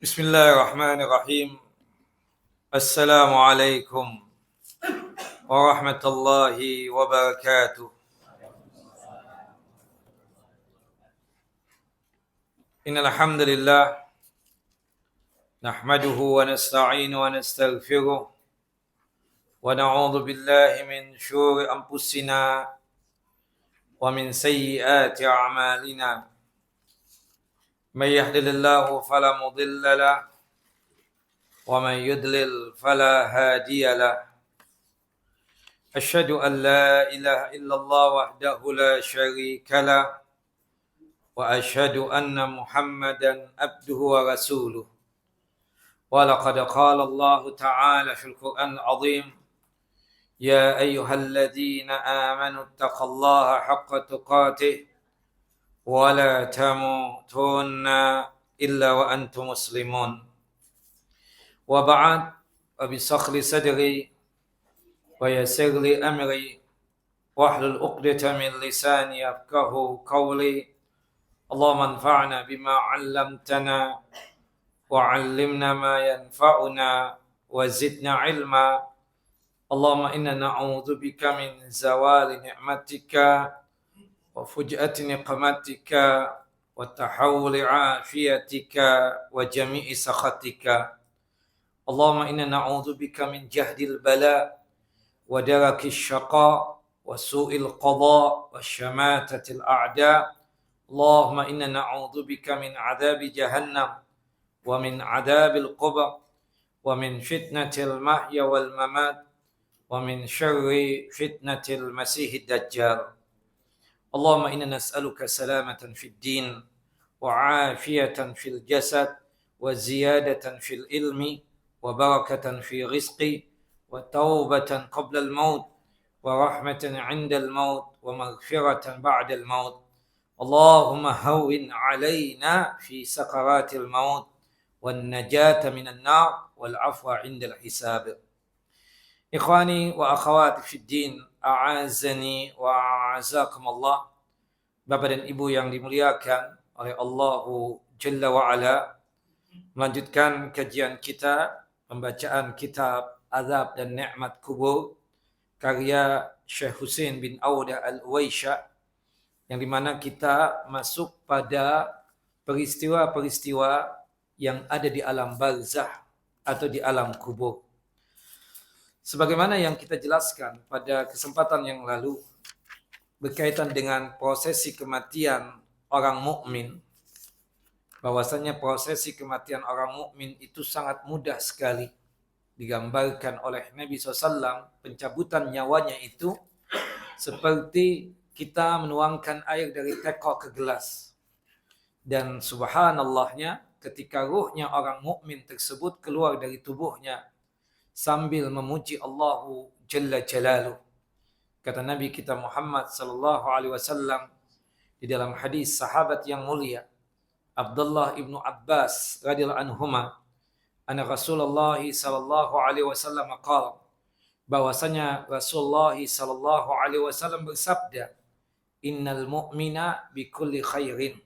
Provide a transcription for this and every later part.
Bismillahirrahmanirrahim. Assalamualaikum warahmatullahi wabarakatuh. Innal hamdalillah nahmaduhu wa nasta'inu wa nastaghfiruh wa na'udzu billahi min syururi anfusina wa min sayyiati a'malina. May yahdihillahu fala mudilla lahu wa may yudlil fala hadiya lahu. Asyhadu an la ilaha illallah wahdahu la syarika lahu wa asyhadu anna Muhammadan abduhu wa rasuluh. Wa laqad qala Allah ta'ala fil Qur'anil 'azim, ya ayyuhalladzina amanu taqullaha haqqa tuqatih wa la tamutunna illa wa antum muslimun. Wa ba'd, wa bisakhli sadri wa yassir li amri wahlul 'uqdatam min lisani yafqahu qawli. Allahumma anfa'na bima 'allamtana wa 'allimna ma yanfa'una wa zidna 'ilma. Allahumma inna na'udzubika min zawali ni'matika wa fuj'ati niqmatika wa tahawuli 'afiyatika wa jami'i sakhatika. Allahumma inna na'udzubika min jahdil bala wa darakis syaqa wa su'il qada wa syamatatil a'da. Allahumma inna na'udzubika min 'adzabi jahannam wa min 'adzabil qabr wa min fitnatil mahya wal mamat wa min syarri fitnatil masiihid dajjal. Allahumma inna nas'aluka salamatan fid din wa 'afiyatan fil jasad wa ziyadatan fil ilmi wa barakatan fi rizqi wa taubatan qabla al maut wa rahmatan 'inda al maut wa maghfiratan ba'da al maut. Allahumma hawwin 'alaina fi sakaratil maut wan najata minan nar wal 'afwa 'indal hisab. Ikhwani wa akhawati fid din, a'azzani wa a'azzakumullah. Bapak dan Ibu yang dimuliakan oleh Allahu Jalla wa Ala, melanjutkan kajian kita, pembacaan kitab Azab dan Ni'mat Kubur karya Syekh Husain bin Audah Al-Uwaisya, yang dimana kita masuk pada peristiwa-peristiwa yang ada di alam barzah atau di alam kubur. Sebagaimana yang kita jelaskan pada kesempatan yang lalu berkaitan dengan prosesi kematian orang mukmin, bahwasanya prosesi kematian orang mukmin itu sangat mudah sekali digambarkan oleh Nabi SAW. Pencabutan nyawanya itu seperti kita menuangkan air dari tekok ke gelas. Dan subhanallahnya, ketika ruhnya orang mukmin tersebut keluar dari tubuhnya sambil memuji Allahu Jalla Jalaluh. Kata Nabi kita Muhammad sallallahu alaihi wasallam di dalam hadis sahabat yang mulia Abdullah ibnu Abbas radhiyallahu anhuma, anna Rasulullah sallallahu alaihi wasallam qala, bahwasanya Rasulullah sallallahu alaihi wasallam bersabda, innal mu'mina bikulli khairin,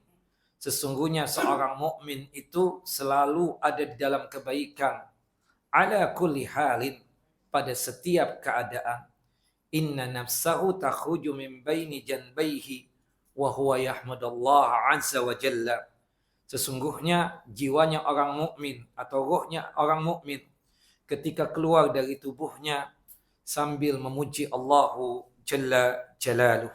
sesungguhnya seorang mukmin itu selalu ada di dalam kebaikan, ala kulli halin, pada setiap keadaan. Inna nafsahu takhruju min baini janbaihi wa huwa yahmadallah azza wa jalla, sesungguhnya jiwanya orang mukmin atau rohnya orang mukmin ketika keluar dari tubuhnya sambil memuji Allahu Jalla Jalaluh.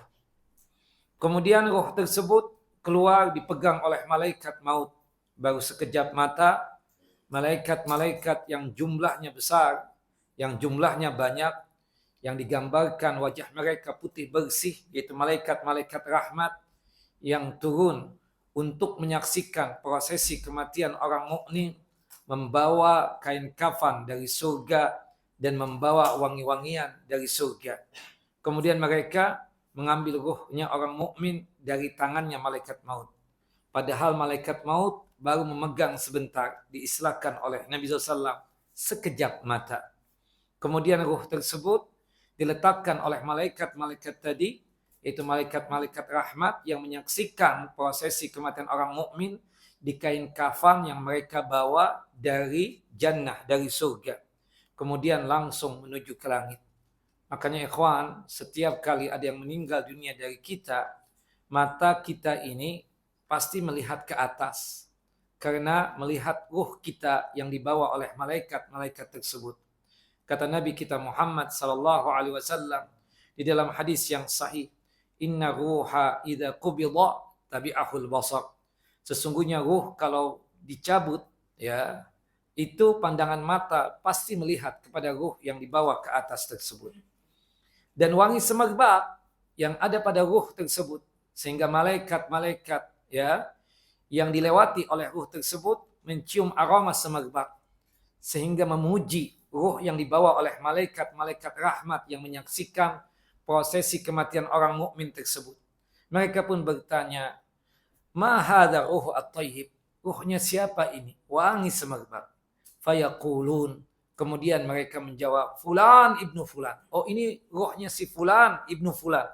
Kemudian roh tersebut keluar dipegang oleh malaikat maut. Baru sekejap mata, malaikat-malaikat yang jumlahnya besar, yang jumlahnya banyak, yang digambarkan wajah mereka putih bersih, yaitu malaikat-malaikat rahmat yang turun untuk menyaksikan prosesi kematian orang mukmin, membawa kain kafan dari surga dan membawa wangi-wangian dari surga. Kemudian mereka mengambil ruhnya orang mukmin dari tangannya malaikat maut. Padahal malaikat maut baru memegang sebentar, diistilahkan oleh Nabi SAW sekejap mata. Kemudian ruh tersebut diletakkan oleh malaikat-malaikat tadi, yaitu malaikat-malaikat rahmat yang menyaksikan prosesi kematian orang mukmin, di kain kafan yang mereka bawa dari jannah, dari surga. Kemudian langsung menuju ke langit. Makanya ikhwan, setiap kali ada yang meninggal dunia dari kita, mata kita ini pasti melihat ke atas. Karena melihat ruh kita yang dibawa oleh malaikat-malaikat tersebut. Kata Nabi kita Muhammad sallallahu alaihi wasallam di dalam hadis yang sahih, "Inna ruha idza qubida tabi'ahul basar." Sesungguhnya ruh kalau dicabut, ya, itu pandangan mata pasti melihat kepada ruh yang dibawa ke atas tersebut. Dan wangi semerbak yang ada pada ruh tersebut, sehingga malaikat-malaikat, ya, yang dilewati oleh ruh tersebut mencium aroma semerbak sehingga memuji ruh yang dibawa oleh malaikat-malaikat rahmat yang menyaksikan prosesi kematian orang mukmin tersebut. Mereka pun bertanya, "Ma hadza ruh at-thayyib?" Ruhnya siapa ini? Wangi semerbak. Fayaqulun, kemudian mereka menjawab, "Fulan ibnu fulan." Oh, ini ruhnya si fulan ibnu fulan.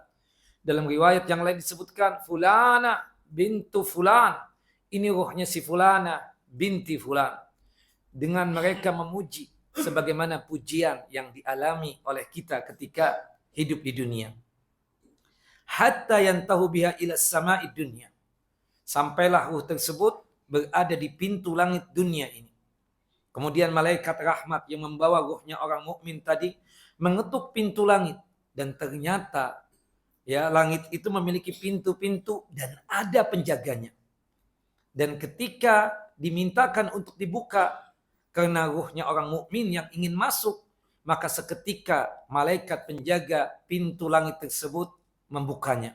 Dalam riwayat yang lain disebutkan fulana bintu fulan. Ini ruhnya si fulana binti fulan. Dengan mereka memuji sebagaimana pujian yang dialami oleh kita ketika hidup di dunia. Hatta yantahu biha ila sama'i dunya. Sampailah ruh tersebut berada di pintu langit dunia ini. Kemudian malaikat rahmat yang membawa ruhnya orang mukmin tadi mengetuk pintu langit, dan ternyata, ya, langit itu memiliki pintu-pintu dan ada penjaganya. Dan ketika dimintakan untuk dibuka karena ruhnya orang mukmin yang ingin masuk, maka seketika malaikat penjaga pintu langit tersebut membukanya.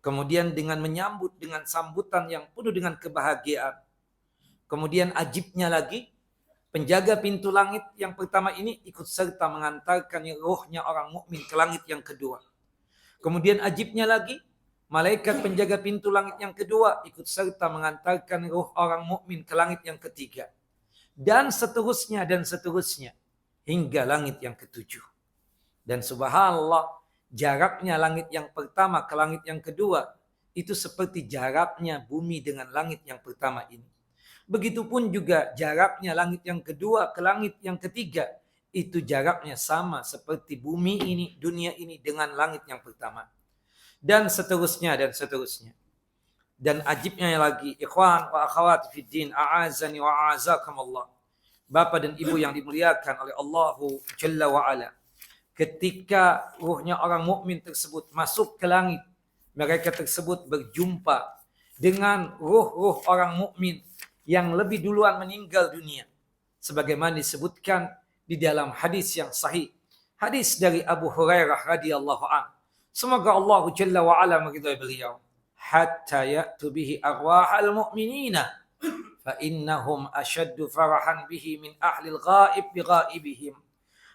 Kemudian dengan menyambut dengan sambutan yang penuh dengan kebahagiaan. Kemudian ajibnya lagi, penjaga pintu langit yang pertama ini ikut serta mengantarkan ruhnya orang mukmin ke langit yang kedua. Kemudian ajibnya lagi, malaikat penjaga pintu langit yang kedua ikut serta mengantarkan ruh orang mukmin ke langit yang ketiga. Dan seterusnya hingga langit yang ketujuh. Dan subhanallah, jaraknya langit yang pertama ke langit yang kedua itu seperti jaraknya bumi dengan langit yang pertama ini. Begitupun juga jaraknya langit yang kedua ke langit yang ketiga, itu jaraknya sama seperti bumi ini, dunia ini dengan langit yang pertama. Dan seterusnya. Dan ajibnya lagi, ikhwan wa akhawat fid din, a'azani wa a'azakumullah. Bapak dan ibu yang dimuliakan oleh Allahu Jalla wa Ala. Ketika ruhnya orang mukmin tersebut masuk ke langit, mereka tersebut berjumpa dengan ruh-ruh orang mukmin yang lebih duluan meninggal dunia. Sebagaimana disebutkan di dalam hadis yang sahih. Hadis dari Abu Hurairah radhiyallahu anhu. Semoga Allah Jalla wa Ala meridai beliau. Hatta ya'tu bihi arwahal mu'minina fa innahum ashaddu farahan bihi min ahlil ghaib bi ghaibihim.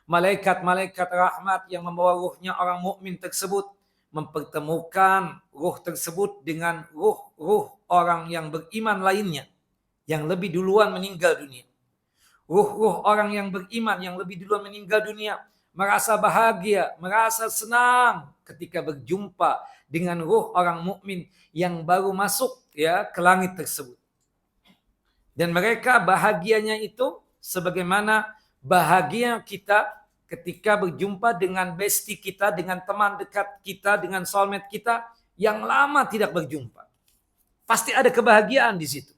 Malaikat-malaikat rahmat yang membawa ruhnya orang mukmin tersebut mempertemukan ruh tersebut dengan ruh-ruh orang yang beriman lainnya yang lebih duluan meninggal dunia. Ruh-ruh orang yang beriman yang lebih duluan meninggal dunia merasa bahagia, merasa senang ketika berjumpa dengan ruh orang mukmin yang baru masuk, ya, ke langit tersebut. Dan mereka bahagianya itu sebagaimana bahagia kita ketika berjumpa dengan bestie kita, dengan teman dekat kita, dengan soulmate kita yang lama tidak berjumpa. Pasti ada kebahagiaan di situ.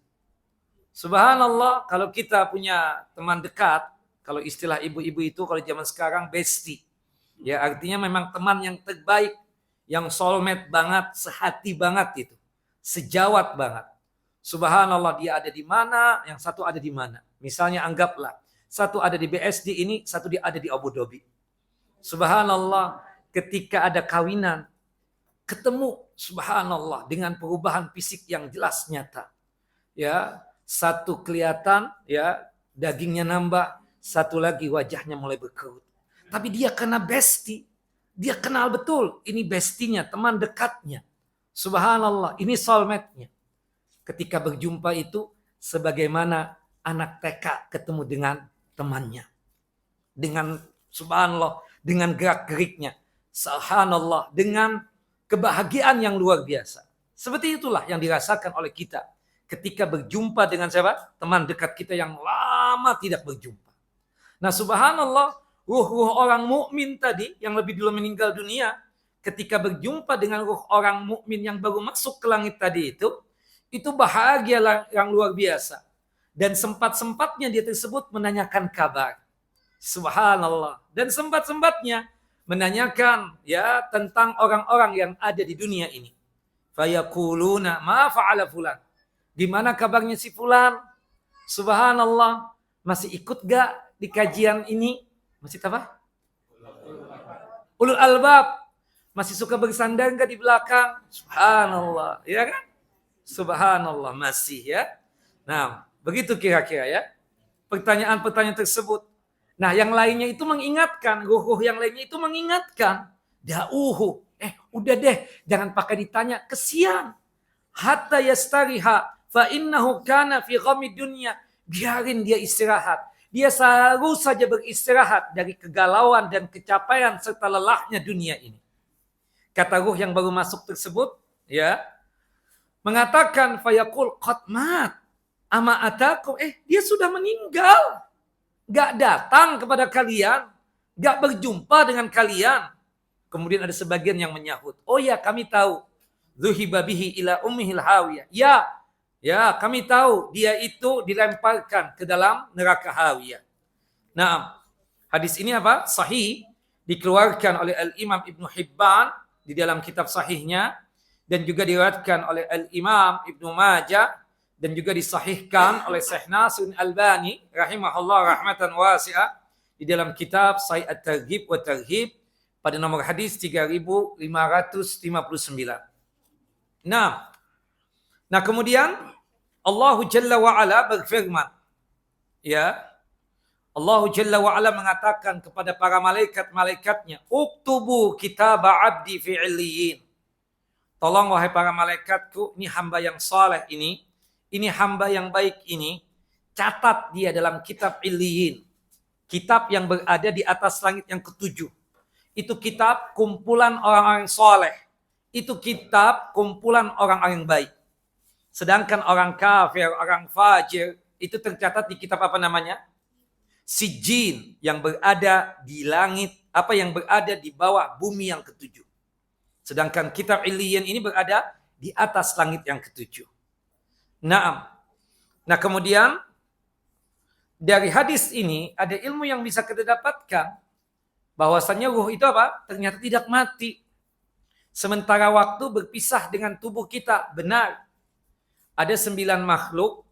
Subhanallah, kalau kita punya teman dekat, kalau istilah ibu-ibu itu kalau zaman sekarang bestie. Ya, artinya memang teman yang terbaik, yang soulmate banget, sehati banget itu. Sejawat banget. Subhanallah, dia ada di mana, yang satu ada di mana. Misalnya anggaplah, satu ada di BSD ini, satu dia ada di Abu Dhabi. Subhanallah, ketika ada kawinan, ketemu, subhanallah, dengan perubahan fisik yang jelas nyata. Ya, satu kelihatan, ya, dagingnya nambah, satu lagi wajahnya mulai berkerut. Tapi dia kena bestie. Dia kenal betul. Ini bestinya, teman dekatnya. Subhanallah, ini soulmate-nya. Ketika berjumpa itu, sebagaimana anak TK ketemu dengan temannya. Dengan, subhanallah, dengan gerak-geriknya. Subhanallah, dengan kebahagiaan yang luar biasa. Seperti itulah yang dirasakan oleh kita ketika berjumpa dengan siapa? Teman dekat kita yang lama tidak berjumpa. Nah, subhanallah, ruh-ruh orang mukmin tadi yang lebih dulu meninggal dunia, ketika berjumpa dengan ruh orang mukmin yang baru masuk ke langit tadi itu bahagia yang luar biasa. Dan sempat-sempatnya dia tersebut menanyakan kabar. Subhanallah. Dan sempat-sempatnya menanyakan ya tentang orang-orang yang ada di dunia ini. Fayaquluna ma fa'ala fulan. Di mana kabarnya si fulan? Subhanallah. Masih ikut gak di kajian ini? Masih apa? Ulul albab. Masih suka bersandar gak di belakang? Subhanallah. Ya kan? Subhanallah. Masih ya. Nah, begitu kira-kira ya. Pertanyaan-pertanyaan tersebut. Nah, yang lainnya itu mengingatkan. Ruh-ruh yang lainnya itu mengingatkan. Da'uhu. Udah deh. Jangan pakai ditanya. Kesian. Hatta yastariha. Fa innahu kana fi ghamid dunya. Biarin dia istirahat. Dia harus saja beristirahat dari kegalauan dan kecapaian serta lelahnya dunia ini. Kata ruh yang baru masuk tersebut, ya, mengatakan fayaqul qad mat. Ama atakum, dia sudah meninggal. Gak datang kepada kalian, gak berjumpa dengan kalian. Kemudian ada sebagian yang menyahut, oh ya kami tahu. Zuhiba bihi ila ummihil hawiyah. Ya, kami tahu dia itu dilemparkan ke dalam neraka hawiyah. Nah, hadis ini apa? Sahih, dikeluarkan oleh Al-Imam Ibnu Hibban di dalam kitab sahihnya, dan juga diriwayatkan oleh Al-Imam Ibnu Majah, dan juga disahihkan oleh Syekh Nasiruddin Albani rahimahullah rahmatan wasi'ah di dalam kitab Sahih At-Targhib wa Tarhib pada nomor hadis 3559. Nah, kemudian Allah Jalla wa Ala berfirman, ya, Allah Jalla wa Ala mengatakan kepada para malaikat-malaikatnya, uktubu kitaba abdi fi illiyin. Tolong wahai para malaikatku, ini hamba yang saleh ini hamba yang baik ini, catat dia dalam kitab illiyin. Kitab yang berada di atas langit yang ketujuh. Itu kitab kumpulan orang-orang saleh. Itu kitab kumpulan orang-orang baik. Sedangkan orang kafir, orang fajir, itu tercatat di kitab apa namanya? Sijjin, yang berada di langit, yang berada di bawah bumi yang ketujuh. Sedangkan kitab Illiyin ini berada di atas langit yang ketujuh. Nah, kemudian dari hadis ini ada ilmu yang bisa kita dapatkan, bahwasannya ruh itu ternyata tidak mati. Sementara waktu berpisah dengan tubuh kita, benar. Ada 9 makhluk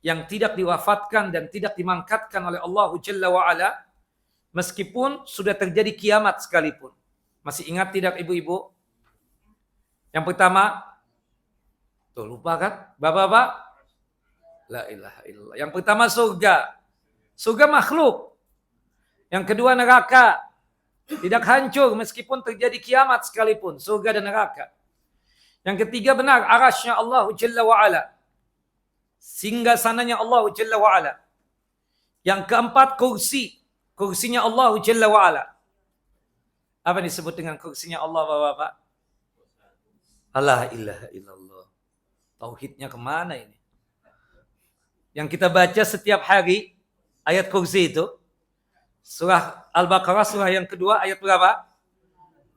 yang tidak diwafatkan dan tidak dimangkatkan oleh Allah Jalla wa'ala, meskipun sudah terjadi kiamat sekalipun. Masih ingat tidak ibu-ibu? Yang pertama, tuh lupa kan? Bapak-bapak? La ilaha illallah. Yang pertama surga. Surga makhluk. Yang kedua neraka. Tidak hancur meskipun terjadi kiamat sekalipun. Surga dan neraka. Yang ketiga benar, arasy-Nya Allah Jalla wa'ala. Singgasananya Allah Jalla wa'ala. Yang keempat kursi. Kursinya Allah Jalla wa'ala. Apa disebut dengan kursinya Allah, Bapak-bapak? La ilaha illallah. Tauhidnya kemana ini? Yang kita baca setiap hari, ayat kursi itu. Surah Al-Baqarah, surah yang kedua, ayat berapa?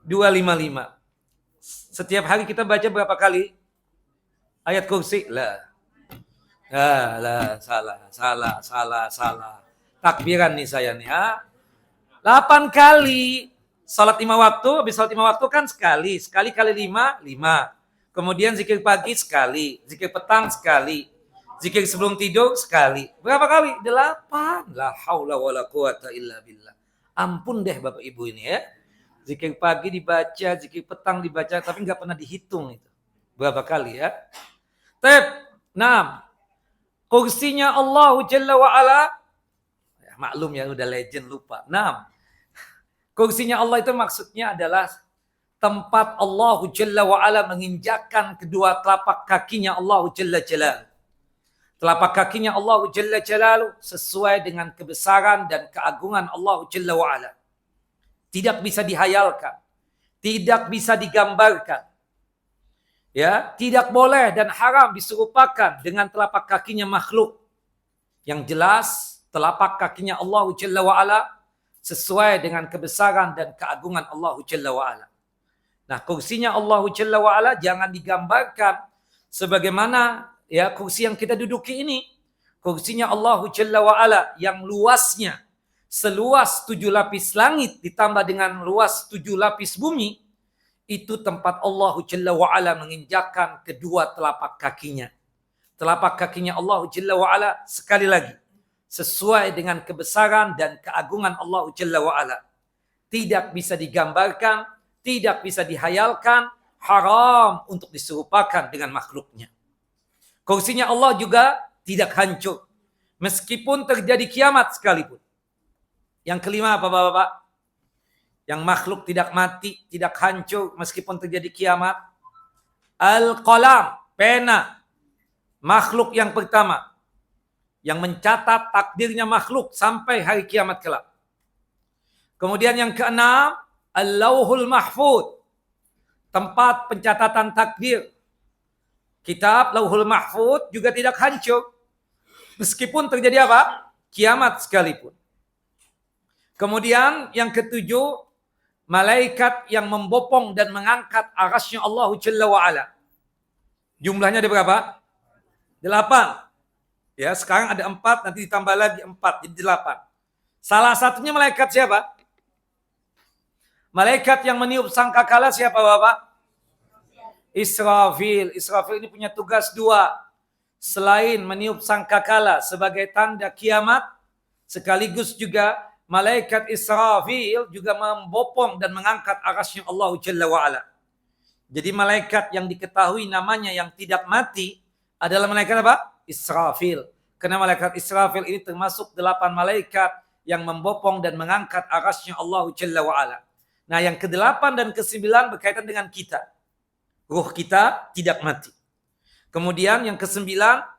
255. Setiap hari kita baca berapa kali ayat kursi? Salah. Takbiran nih saya nih. 8 kali. Salat 5 waktu, habis salat 5 waktu kan sekali. Sekali kali 5. Kemudian zikir pagi sekali. Zikir petang sekali. Zikir sebelum tidur sekali. Berapa kali? 8. La haula wala quwata illa billah. Ampun deh Bapak Ibu ini ya. Zikir pagi dibaca, zikir petang dibaca, tapi nggak pernah dihitung itu. Berapa kali ya? Kursinya Allah Jalla wa'ala. Ya, maklum ya, udah legend lupa. Kursinya Allah itu maksudnya adalah tempat Allah Jalla wa'ala menginjakkan kedua telapak kakinya Allah Jalla Jalaluh. Telapak kakinya Allah Jalla Jalaluh sesuai dengan kebesaran dan keagungan Allah Jalla wa'ala. Tidak bisa dihayalkan. Tidak bisa digambarkan. Ya, tidak boleh dan haram diserupakan dengan telapak kakinya makhluk. Yang jelas, telapak kakinya Allah Jalla wa'ala sesuai dengan kebesaran dan keagungan Allah Jalla wa'ala. Nah, kursinya Allah Jalla wa'ala jangan digambarkan sebagaimana ya kursi yang kita duduki ini. Kursinya Allah Jalla wa'ala yang luasnya seluas 7 lapis langit ditambah dengan luas 7 lapis bumi. Itu tempat Allah Jalla wa'ala menginjakkan kedua telapak kakinya. Telapak kakinya Allah Jalla wa'ala sekali lagi sesuai dengan kebesaran dan keagungan Allah Jalla wa'ala. Tidak bisa digambarkan, tidak bisa dihayalkan, haram untuk diserupakan dengan makhluknya. Kursinya Allah juga tidak hancur. Meskipun terjadi kiamat sekalipun. Yang kelima apa Bapak? Yang makhluk tidak mati, tidak hancur meskipun terjadi kiamat. Al-qalam, pena. Makhluk yang pertama. Yang mencatat takdirnya makhluk sampai hari kiamat kelak. Kemudian yang keenam, Al-Lauhul Mahfuz. Tempat pencatatan takdir. Kitab Lauhul Mahfuz juga tidak hancur. Meskipun terjadi apa? Kiamat sekalipun. Kemudian yang ketujuh, malaikat yang membopong dan mengangkat arasy Allah Jalla wa'ala. Jumlahnya ada berapa? 8. Ya, sekarang ada 4, nanti ditambah lagi 4, jadi 8. Salah satunya malaikat siapa? Malaikat yang meniup sangkakala siapa Bapak? Israfil. Israfil ini punya tugas 2. Selain meniup sangkakala sebagai tanda kiamat, sekaligus juga malaikat Israfil juga membopong dan mengangkat arasy Allah Jalla wa'ala. Jadi malaikat yang diketahui namanya yang tidak mati adalah malaikat apa? Israfil. Karena malaikat Israfil ini termasuk 8 malaikat yang membopong dan mengangkat arasy Allah Jalla wa'ala. Nah yang ke-8 dan ke-9 berkaitan dengan kita. Ruh kita tidak mati. Kemudian yang ke-9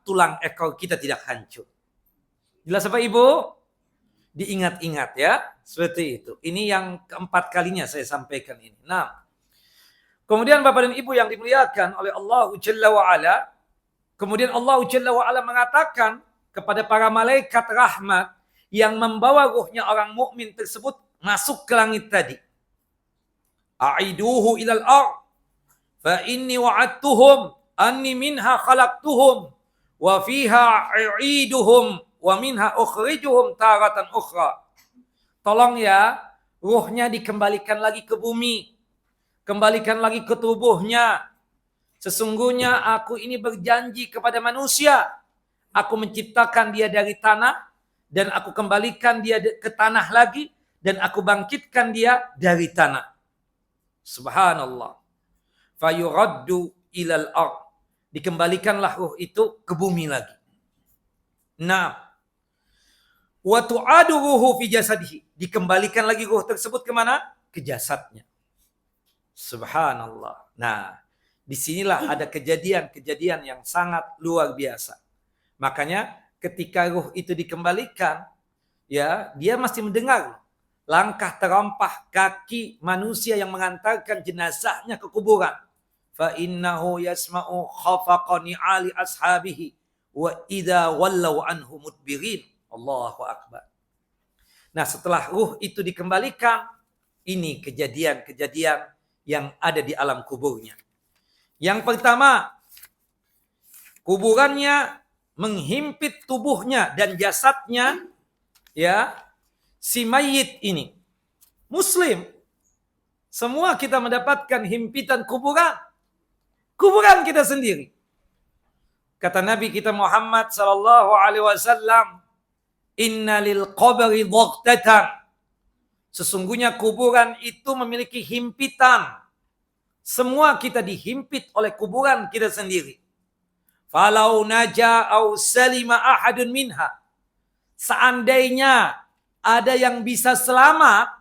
tulang ekor kita tidak hancur. Jelas apa Ibu? Diingat-ingat ya, seperti itu. Ini yang keempat kalinya saya sampaikan ini. Nah, kemudian Bapak dan Ibu yang dimuliakan oleh Allah Jalla wa'ala, kemudian Allah Jalla wa'ala mengatakan kepada para malaikat rahmat yang membawa ruhnya orang mukmin tersebut masuk ke langit tadi. A'iduhu ilal ard, fa inni wa'adtuhum anni minha khalaqtuhum wa fiha a'iduhum wa minha ukhrijuhum taratan ukhra. Tolong ya, ruhnya dikembalikan lagi ke bumi. Kembalikan lagi ke tubuhnya. Sesungguhnya aku ini berjanji kepada manusia. Aku menciptakan dia dari tanah dan aku kembalikan dia ke tanah lagi dan aku bangkitkan dia dari tanah. Subhanallah. Fayuraddu ilal ard. Dikembalikanlah ruh itu ke bumi lagi. Nah, wa tu'adu ruhu fi jasadihi. Dikembalikan lagi ruh tersebut kemana? Ke jasadnya. Subhanallah. Nah, disinilah ada kejadian-kejadian yang sangat luar biasa. Makanya ketika ruh itu dikembalikan, ya dia masih mendengar langkah terompah kaki manusia yang mengantarkan jenazahnya ke kuburan. Fa innahu yasma'u khafaqani ali ashabihi wa idza wallaw anhu mudbirin. Allahu akbar. Nah, setelah ruh itu dikembalikan, ini kejadian-kejadian yang ada di alam kuburnya. Yang pertama, kuburannya menghimpit tubuhnya dan jasadnya, ya, si mayit ini. Muslim. Semua kita mendapatkan himpitan kuburan. Kuburan kita sendiri. Kata Nabi kita Muhammad sallallahu alaihi wasallam, "Inna lil qabri dhaqtatan." Sesungguhnya kuburan itu memiliki himpitan. Semua kita dihimpit oleh kuburan kita sendiri. Falau naja au salima ahadun minha. Seandainya ada yang bisa selamat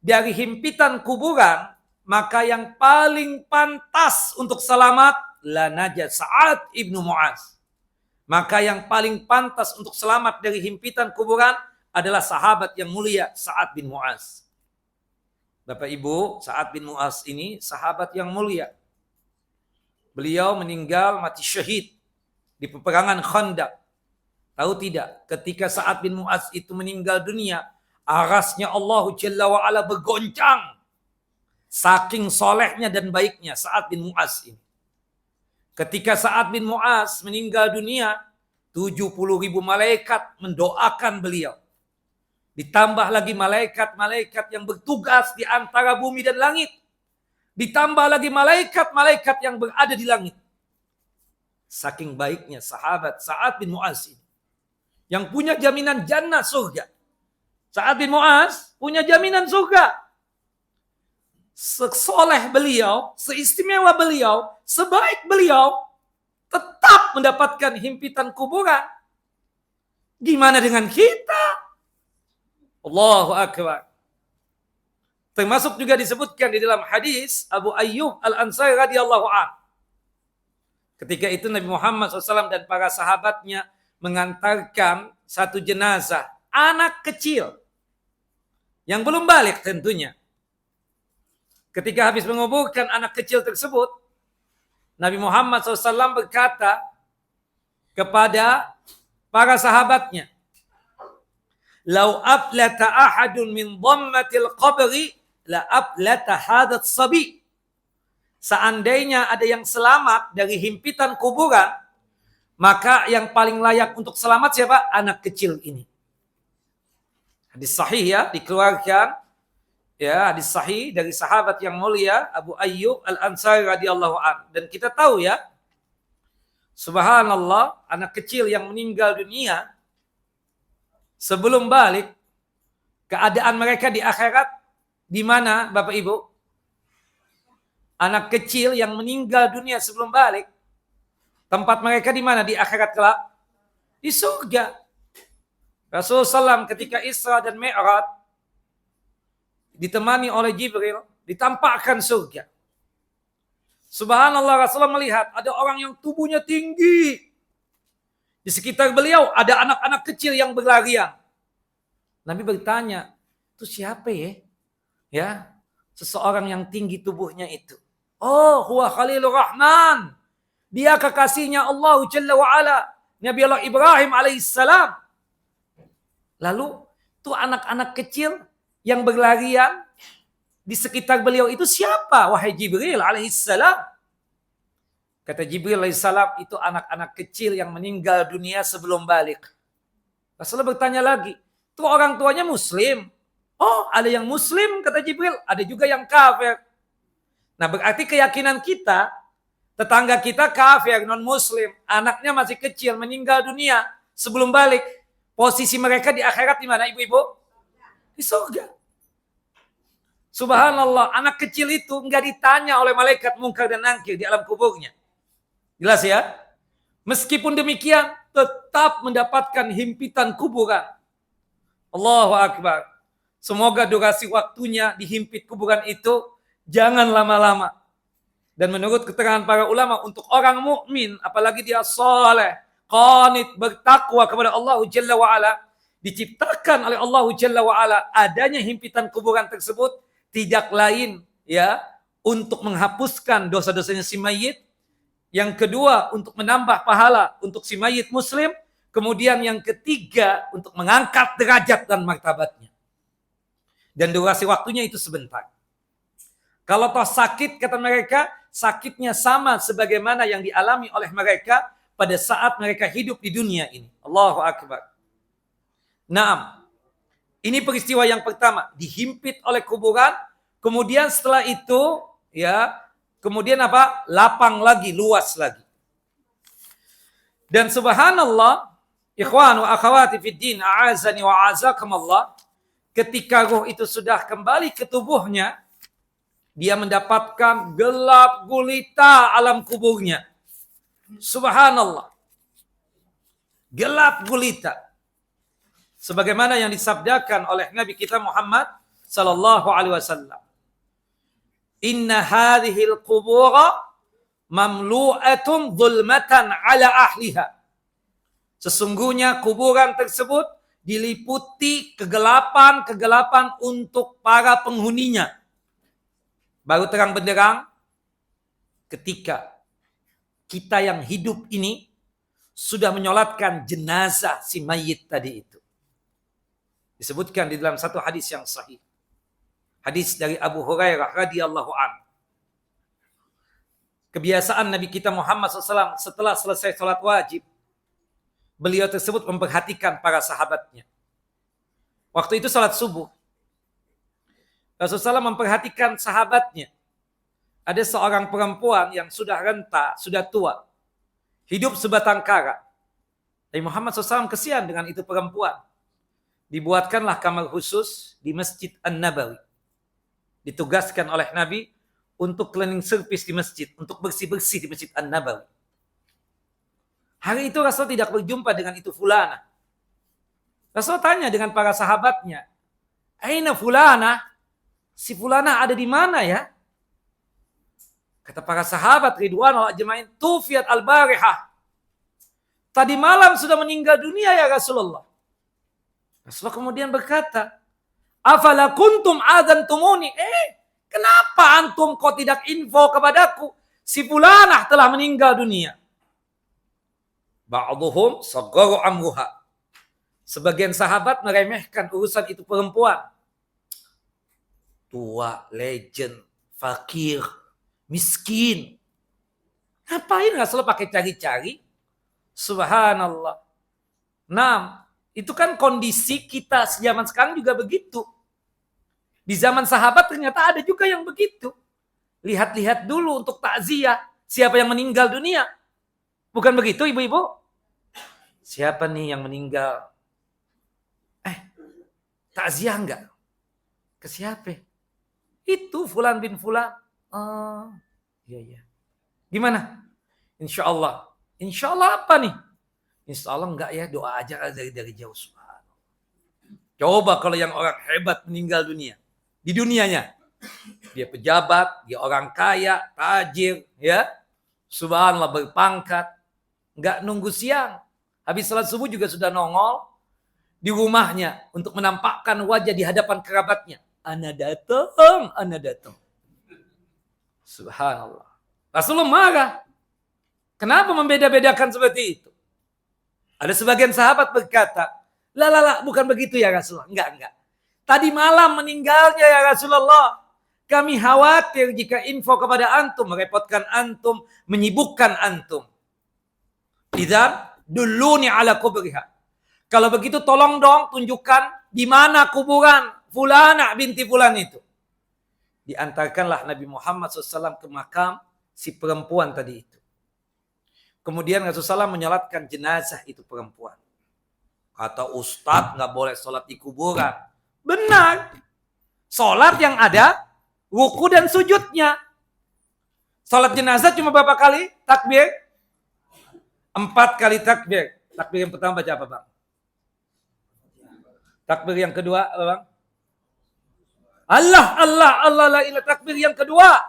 dari himpitan kuburan, maka yang paling pantas untuk selamat la naja Sa'ad ibnu Mu'az. Maka yang paling pantas untuk selamat dari himpitan kuburan adalah sahabat yang mulia Sa'ad bin Mu'az. Bapak Ibu, Sa'ad bin Mu'az ini sahabat yang mulia. Beliau meninggal mati syahid di peperangan Khandaq. Tahu tidak? Ketika Sa'ad bin Mu'adz itu meninggal dunia, arasnya Allah Jalla wa'ala bergoncang. Saking solehnya dan baiknya Sa'ad bin Mu'adz ini. Ketika Sa'ad bin Mu'adz meninggal dunia, 70.000 malaikat mendoakan beliau. Ditambah lagi malaikat-malaikat yang bertugas di antara bumi dan langit. Ditambah lagi malaikat-malaikat yang berada di langit. Saking baiknya sahabat Sa'ad bin Mu'adz ini, yang punya jaminan jannah surga. Sa'ad bin Mu'adz punya jaminan surga. Sesoleh beliau, seistimewa beliau, sebaik beliau, tetap mendapatkan himpitan kuburan. Gimana dengan kita? Allahu Akbar. Termasuk juga disebutkan di dalam hadis Abu Ayyub Al-Ansari radhiyallahu anhu. Ketika itu Nabi Muhammad SAW dan para sahabatnya mengantarkan satu jenazah anak kecil yang belum balik tentunya. Ketika habis menguburkan anak kecil tersebut, Nabi Muhammad SAW berkata kepada para sahabatnya, "Lau ablata ahadun min dhammatil qabri la ablata hadat sabi." Seandainya ada yang selamat dari himpitan kuburan, maka yang paling layak untuk selamat siapa? Anak kecil ini. Hadis sahih ya, dikeluarkan ya, hadis sahih dari sahabat yang mulia Abu Ayyub Al-Ansari radhiyallahu anhu. Dan kita tahu ya, subhanallah, anak kecil yang meninggal dunia sebelum balik, keadaan mereka di akhirat di mana Bapak Ibu? Anak kecil yang meninggal dunia sebelum balik, tempat mereka di mana di akhirat kelak? Di surga. Rasulullah SAW ketika Isra dan Mi'raj ditemani oleh Jibril, ditampakkan surga. Subhanallah, Rasulullah melihat ada orang yang tubuhnya tinggi. Di sekitar beliau ada anak-anak kecil yang berlarian. Nabi bertanya, itu siapa ya? Ya, seseorang yang tinggi tubuhnya itu. Oh, huwa Khalilur Rahman. Dia kekasihnya Allah Jalla wa'ala. Nabi Allah Ibrahim alaihissalam. Lalu, tuh anak-anak kecil yang berlarian di sekitar beliau itu siapa? Wahai Jibril alaihissalam. Kata Jibril alaihissalam, itu anak-anak kecil yang meninggal dunia sebelum balik. Rasulullah bertanya lagi, itu orang tuanya muslim? Oh, ada yang muslim kata Jibril, ada juga yang kafir. Nah, berarti keyakinan kita, tetangga kita kafir, non muslim, anaknya masih kecil, meninggal dunia sebelum balik. Posisi mereka di akhirat di mana, ibu-ibu? Di surga. Subhanallah, anak kecil itu enggak ditanya oleh malaikat Munkar dan Nakir di alam kuburnya. Jelas ya? Meskipun demikian, tetap mendapatkan himpitan kuburan. Allahu Akbar. Semoga durasi waktunya dihimpit kuburan itu jangan lama-lama. Dan menurut keterangan para ulama, untuk orang mukmin, apalagi dia saleh, qanit, bertakwa kepada Allah Jalla wa'ala, diciptakan oleh Allah Jalla wa'ala adanya himpitan kuburan tersebut tidak lain ya untuk menghapuskan dosa-dosanya si mayit. Yang kedua, untuk menambah pahala untuk si mayit muslim. Kemudian yang ketiga, untuk mengangkat derajat dan martabatnya. Dan durasi waktunya itu sebentar. Kalau toh sakit, kata mereka, sakitnya sama sebagaimana yang dialami oleh mereka pada saat mereka hidup di dunia ini. Allahu Akbar. Naam. Ini peristiwa yang pertama, dihimpit oleh kuburan. Kemudian setelah itu, ya, kemudian apa? Lapang lagi, luas lagi. Dan subhanallah, ikhwan wa akhawati fid din, a'azani wa a'azakumullah, ketika ruh itu sudah kembali ke tubuhnya, dia mendapatkan gelap gulita alam kuburnya. Subhanallah. Gelap gulita. Sebagaimana yang disabdakan oleh Nabi kita Muhammad sallallahu alaihi wasallam. Inna hadhil qubura mamlu'atun zulmatan ala ahliha. Sesungguhnya kuburan tersebut diliputi kegelapan-kegelapan untuk para penghuninya. Baru terang benderang ketika kita yang hidup ini sudah menyolatkan jenazah si mayit tadi itu. Disebutkan di dalam satu hadis yang sahih. Hadis dari Abu Hurairah radhiyallahu anhu. Kebiasaan Nabi kita Muhammad SAW setelah selesai sholat wajib, beliau tersebut memperhatikan para sahabatnya. Waktu itu sholat subuh, Rasulullah SAW memperhatikan sahabatnya. Ada seorang perempuan yang sudah renta, sudah tua, hidup sebatang kara. Nabi Muhammad SAW kesian dengan itu perempuan. Dibuatkanlah kamar khusus di Masjid An-Nabawi. Ditugaskan oleh Nabi untuk cleaning service di masjid, untuk bersih-bersih di Masjid An-Nabawi. Hari itu Rasul tidak berjumpa dengan itu fulana. Rasul tanya dengan para sahabatnya, "Aina fulana?" Si fulana ada di mana ya? Kata para sahabat ridwanullah ajmain, "Tufiyat al-barihah." Tadi malam sudah meninggal dunia ya Rasulullah. Rasulullah kemudian berkata, "Afala kuntum adantumuni?" Kenapa antum kok tidak info kepadaku? Si fulanah telah meninggal dunia. Ba'duhum sagharu amruha. Sebagian sahabat meremehkan urusan itu perempuan. Tua, legend, fakir, miskin. Ngapain Rasulullah pakai cari-cari? Subhanallah. Nah, itu kan kondisi kita zaman sekarang juga begitu. Di zaman sahabat ternyata ada juga yang begitu. Lihat-lihat dulu untuk takziah. Siapa yang meninggal dunia? Bukan begitu ibu-ibu? Siapa nih yang meninggal? Takziah enggak? Ke siapa? Itu fulan bin fulan. Oh, iya. Gimana? Insya Allah. Insya Allah apa nih? Insya Allah enggak ya, doa aja dari jauh. Subhanallah. Coba kalau yang orang hebat meninggal dunia. Di dunianya. Dia pejabat, dia orang kaya, tajir, ya. Subhanallah berpangkat. Enggak nunggu siang. Habis salat subuh juga sudah nongol di rumahnya untuk menampakkan wajah di hadapan kerabatnya. Ana datang. Subhanallah. Rasulullah marah. Kenapa membeda-bedakan seperti itu? Ada sebagian sahabat berkata, lah, bukan begitu ya Rasulullah. Enggak. Tadi malam meninggalnya ya Rasulullah. Kami khawatir jika info kepada antum, merepotkan antum, menyibukkan antum. Idzan duluni ala kubriha. Kalau begitu tolong dong tunjukkan di mana kuburan fulana binti fulan itu. Diantarkanlah Nabi Muhammad SAW ke makam si perempuan tadi itu. Kemudian Rasulullah SAW menyolatkan jenazah itu perempuan. Kata Ustadz nggak boleh sholat di kuburan. Benar. Sholat yang ada ruku dan sujudnya. Sholat jenazah cuma berapa kali? Takbir? 4 kali takbir. Takbir yang pertama baca apa bang? Takbir yang kedua apa bang? Allah la ilaha. Takbir yang kedua.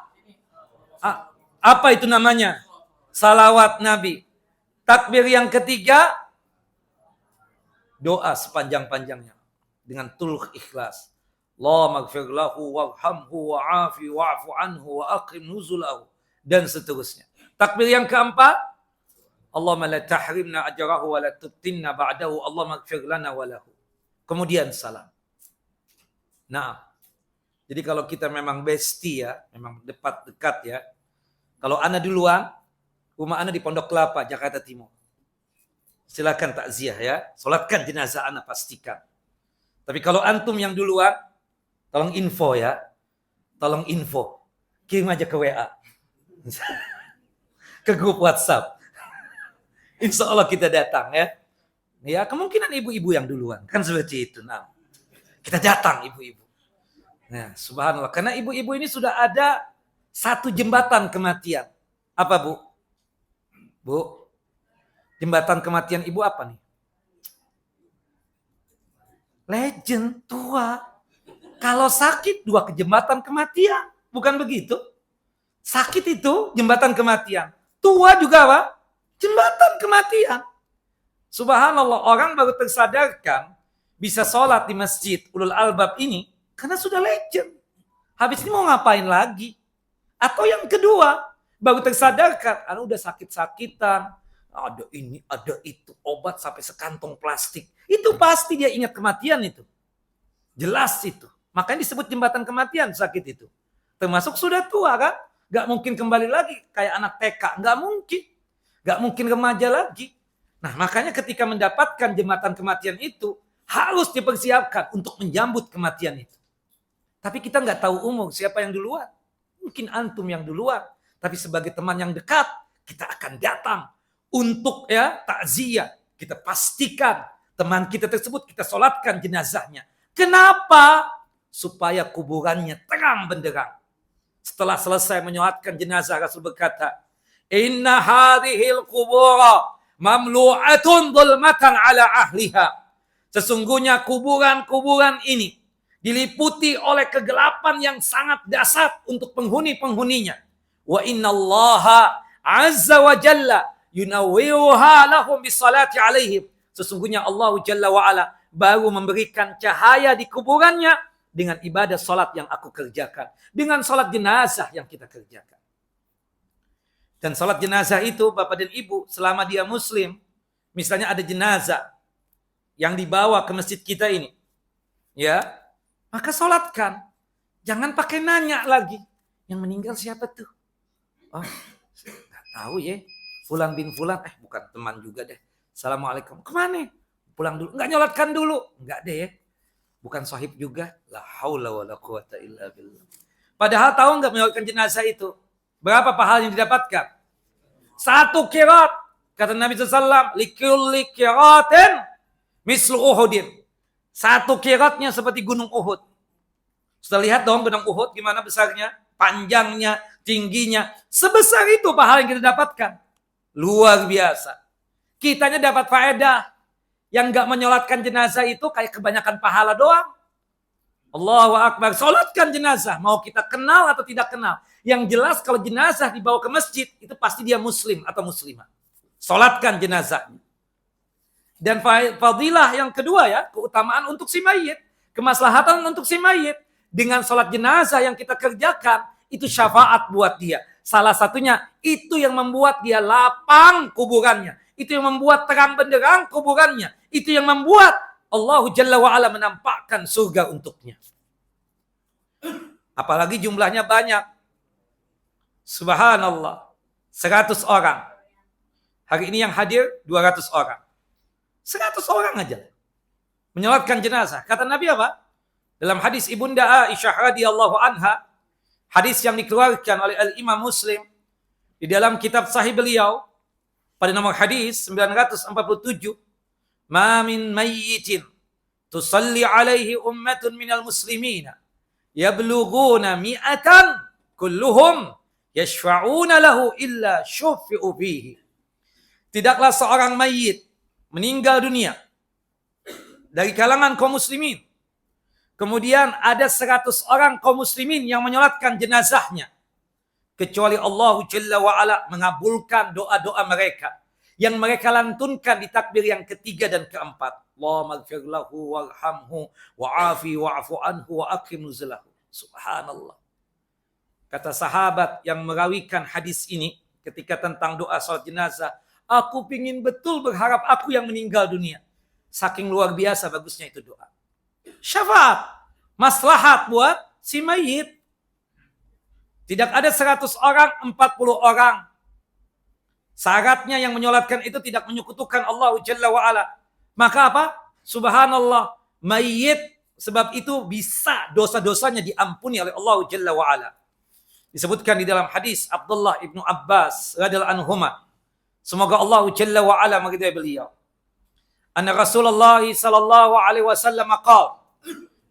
Apa itu namanya? Salawat Nabi. Takbir yang ketiga. Doa sepanjang-panjangnya. Dengan tuluk ikhlas. Allahumma gfir lahu warhamhu wa'afi wa'fu anhu wa aqim nuzulahu. Dan seterusnya. Takbir yang keempat. Allahumma la tahrimna ajrahu wa la tubtinna ba'dahu. Allahumma gfir lana wa lahu. Kemudian salam. Nah. Jadi kalau kita memang bestie ya. Memang dekat ya. Kalau ana duluan. Rumah ana di Pondok Kelapa, Jakarta Timur. Silakan takziah ya. Solatkan jenazah ana pastikan. Tapi kalau antum yang duluan. Tolong info ya. Tolong info. Kirim aja ke WA. Ke grup WhatsApp. Insya Allah kita datang ya. Ya kemungkinan ibu-ibu yang duluan. Kan seperti itu. Nah, kita datang ibu-ibu. Nah subhanallah. Karena ibu-ibu ini sudah ada satu jembatan kematian. Apa bu? Bu? Jembatan kematian ibu apa nih? Legend, tua. Kalau sakit 2 jembatan kematian. Bukan begitu? Sakit itu jembatan kematian. Tua juga apa? Jembatan kematian. Subhanallah, orang baru tersadarkan bisa sholat di masjid Ulul Albab ini karena sudah legend. Habis ini mau ngapain lagi? Atau yang kedua, Baru tersadarkan, udah sakit-sakitan, ada ini, ada itu, obat sampai sekantong plastik. Itu pasti dia ingat kematian itu. Jelas itu. Makanya disebut jembatan kematian sakit itu. Termasuk sudah tua kan? Gak mungkin kembali lagi kayak anak TK. Gak mungkin. Gak mungkin remaja lagi. Nah makanya ketika mendapatkan jembatan kematian itu, harus dipersiapkan untuk menyambut kematian itu. Tapi kita gak tahu umur siapa yang duluan. Mungkin antum yang duluan. Tapi sebagai teman yang dekat, kita akan datang untuk takziah. Kita pastikan teman kita tersebut kita solatkan jenazahnya. Kenapa? Supaya kuburannya terang benderang. Setelah selesai menyolatkan jenazah, Rasul berkata, Inna hadhil kubura mamlu'atun dhulmatan ala ahliha. Sesungguhnya kuburan-kuburan ini diliputi oleh kegelapan yang sangat dahsyat untuk penghuni-penghuninya. Wa innallaha azza wa jalla yunawwiruha lahum bisalati alaihim. Sesungguhnya Allah Jalla wa ala baru memberikan cahaya di kuburannya dengan ibadah salat yang aku kerjakan, dengan salat jenazah yang kita kerjakan. Dan salat jenazah itu Bapak dan Ibu, selama dia muslim, misalnya ada jenazah yang dibawa ke masjid kita ini, ya, maka salatkan. Jangan pakai nanya lagi, yang meninggal siapa tuh? Oh, nggak tahu ya. Fulan bin Fulan, bukan teman juga deh. Assalamualaikum. Kemana? Pulang dulu. Nggak nyolatkan dulu. Nggak deh ya. Bukan sahib juga. La haula wa la quwata illa billah. Padahal tahu nggak menyolatkan jenazah itu? Berapa pahala yang didapatkan? 1 qirat. Kata Nabi SAW. Likulli qiratin mislu Uhudin. 1 qiratnya seperti gunung Uhud. Sudah lihat dong gunung Uhud gimana besarnya? Panjangnya, tingginya. Sebesar itu pahala yang kita dapatkan. Luar biasa. Kitanya dapat faedah. Yang gak menyolatkan jenazah itu kayak kebanyakan pahala doang. Allahu Akbar. Solatkan jenazah. Mau kita kenal atau tidak kenal. Yang jelas kalau jenazah dibawa ke masjid, itu pasti dia muslim atau muslimah. Solatkan jenazahnya. Dan fadilah yang kedua ya, keutamaan untuk si mayit. Kemaslahatan untuk si mayit. Dengan solat jenazah yang kita kerjakan, itu syafaat buat dia. Salah satunya, itu yang membuat dia lapang kuburannya. Itu yang membuat terang benderang kuburannya. Itu yang membuat Allah Jalla wa'ala menampakkan surga untuknya. Apalagi jumlahnya banyak. Subhanallah. 100 orang. Hari ini yang hadir 200 orang. 100 orang aja. Menyolatkan jenazah. Kata Nabi apa? Dalam hadis Ibunda Aisyah radhiyallahu anha. Hadis yang dikeluarkan oleh Al-Imam Muslim. Di dalam kitab sahih beliau. Pada nomor hadis 947. Ma min mayyitin tusalli alaihi ummatun minal muslimina. Yablughuna mi'atan kulluhum yashfa'una lahu illa syufi'u fihi. Tidaklah seorang mayit meninggal dunia dari kalangan kaum muslimin. Kemudian ada 100 orang kaum muslimin yang menyolatkan jenazahnya. Kecuali Allah Jalla wa'ala mengabulkan doa-doa mereka. Yang mereka lantunkan di takbir yang ketiga dan keempat. Allahumma gfir lahu warhamhu wa'afi wa'afu anhu wa'akrim nuzulahu. Subhanallah. Kata sahabat yang merawikan hadis ini ketika tentang doa salat jenazah. Aku pingin betul berharap aku yang meninggal dunia. Saking luar biasa bagusnya itu doa. Syafaat. Maslahat buat si mayit. Tidak ada 100 orang, 40 orang. Syaratnya yang menyolatkan itu tidak menyekutukan Allah Jalla wa'ala. Maka apa? Subhanallah. Mayit sebab itu bisa dosa-dosanya diampuni oleh Allah Jalla wa'ala. Disebutkan di dalam hadis Abdullah ibnu Abbas radhiyallahu anhuma. Semoga Allah Jalla wa'ala meridai beliau. Anna Rasulullah sallallahu alaihi wasallam qala.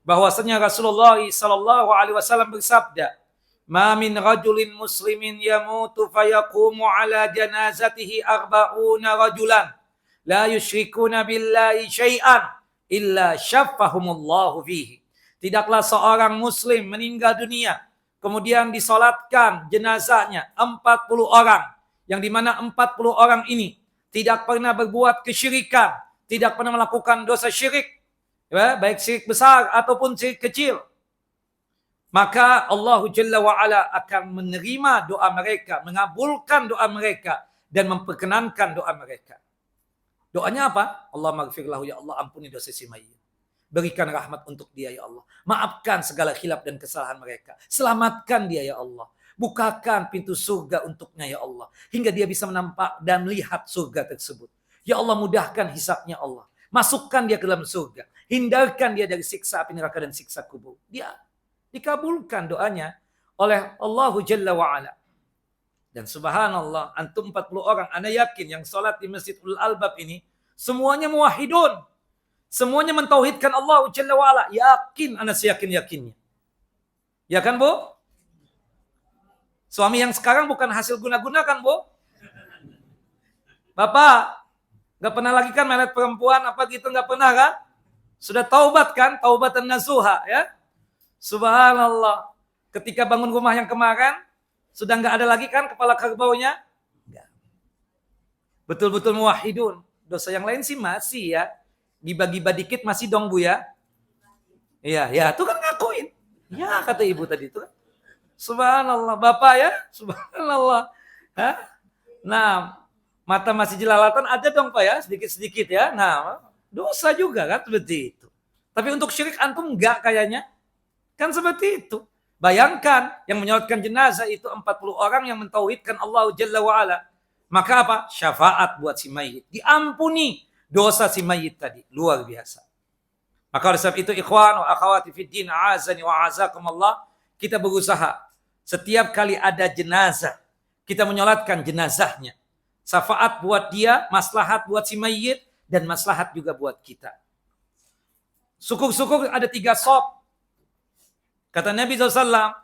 Bahwasanya Rasulullah sallallahu alaihi wasallam bersabda. Ma min rajulin muslimin yamutu fayaqumu ala janazatihi arba'una rajulan la yusyrikuna billahi syai'an illa syaffahumullahu fihi. Tidaklah seorang muslim meninggal dunia kemudian disolatkan jenazahnya 40 orang yang dimana 40 orang ini tidak pernah berbuat kesyirikan, tidak pernah melakukan dosa syirik, ya, baik syirik besar ataupun syirik kecil. maka Allah Jalla wa'ala akan menerima doa mereka, mengabulkan doa mereka, dan memperkenankan doa mereka. Doanya apa? Allah maghfirlahu, ya Allah ampuni dosa si mayit. Berikan rahmat untuk dia ya Allah. Maafkan segala khilaf dan kesalahan mereka. Selamatkan dia ya Allah. Bukakan pintu surga untuknya ya Allah. Hingga dia bisa menampak dan melihat surga tersebut. Ya Allah mudahkan hisabnya Allah. Masukkan dia ke dalam surga. Hindarkan dia dari siksa api neraka dan siksa kubur. Dia dikabulkan doanya oleh Allah Jalla wa'ala. Dan subhanallah, antum 40 orang, ana yakin yang sholat di Masjid Ulul Albab ini, semuanya muwahhidun. Semuanya mentauhidkan Allah Jalla wa'ala. Yakin, ana seyakin-yakinnya. Ya kan, Bu? Suami yang sekarang bukan hasil guna-guna kan, Bu? Bapak, gak pernah lagi kan melet perempuan, apa gitu, gak pernah kan? Sudah taubat kan? Taubatan nasuha, ya? Subhanallah. Ketika bangun rumah yang kemarin, sudah gak ada lagi kan kepala kerbaunya? Betul-betul muwahhidun. Dosa yang lain sih masih ya. Giba-giba dikit masih dong Bu ya. Iya, ya itu kan ngakuin. Ya kata ibu tadi itu. Subhanallah, Bapak ya. Subhanallah. Hah? Nah, mata masih jelalatan ada dong Pak ya, sedikit-sedikit ya. Nah, dosa juga kan seperti itu. Tapi untuk syirik antum enggak kayaknya. Kan seperti itu. Bayangkan yang menyolatkan jenazah itu 40 orang yang mentauhidkan Allah Jalla wa'ala. Maka apa? Syafaat buat si mayit. Diampuni dosa si mayit tadi. Luar biasa. Maka oleh sebab itu ikhwan wa akhawati fid din a'azani wa a'azakumullah, kita berusaha setiap kali ada jenazah kita menyolatkan jenazahnya. Syafaat buat dia, maslahat buat si mayit, dan maslahat juga buat kita. Syukur-syukur ada 3 shaf. Kata Nabi SAW,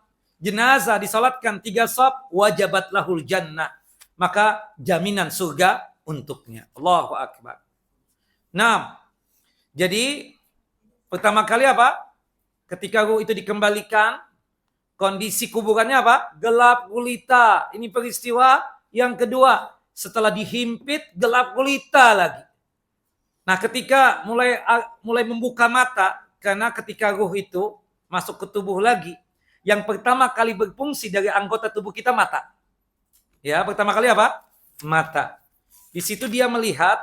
jenazah disolatkan 3 shaf, wajabat lahul jannah. Maka jaminan surga untuknya. Allahu Akbar. Nah, jadi pertama kali apa? Ketika ruh itu dikembalikan, kondisi kuburannya apa? Gelap gulita. Ini peristiwa yang kedua. Setelah dihimpit, gelap gulita lagi. Nah, ketika mulai membuka mata, karena ketika ruh itu masuk ke tubuh lagi, yang pertama kali berfungsi dari anggota tubuh kita mata. Ya, pertama kali apa? Mata. Di situ dia melihat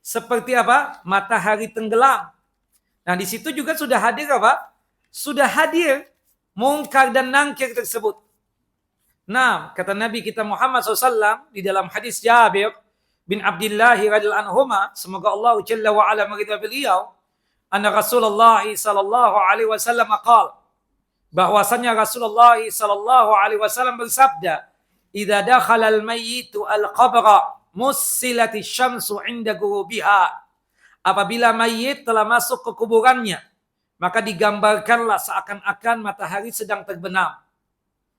seperti apa? Matahari tenggelam. Nah, di situ juga sudah hadir apa? Sudah hadir mungkar dan nangkir tersebut. Nah, kata Nabi kita Muhammad SAW di dalam hadis Jabir bin Abdullah radhiyallahu anhuma, semoga Allah Jalla wa ala meridai beliau, anna Rasulullah sallallahu alaihi wasallam qala, bahwasanya Rasulullah sallallahu alaihi wasallam bersabda, "Idza dakhala al-mayyitu al-qabra mussilati syamsu 'inda ghurubiha." Apabila mayit telah masuk ke kuburannya, maka digambarkanlah seakan-akan matahari sedang terbenam.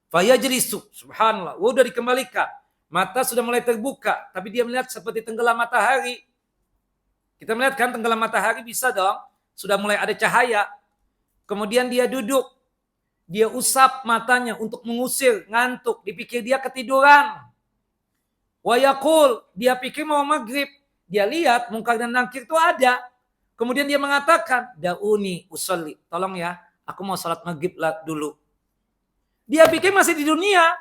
Fayajlisu, subhanallah, sudah dikembalikan. Mata sudah mulai terbuka, tapi dia melihat seperti tenggelam matahari. Kita melihat kan tenggelam matahari bisa dong, sudah mulai ada cahaya. Kemudian dia duduk, dia usap matanya untuk mengusir ngantuk, dipikir dia ketiduran. Wa yaqul, dia pikir mau maghrib. Dia lihat mungkar dan nangkir itu ada. Kemudian dia mengatakan, "Dauni usolli." Tolong ya, aku mau salat maghrib dulu. Dia pikir masih di dunia.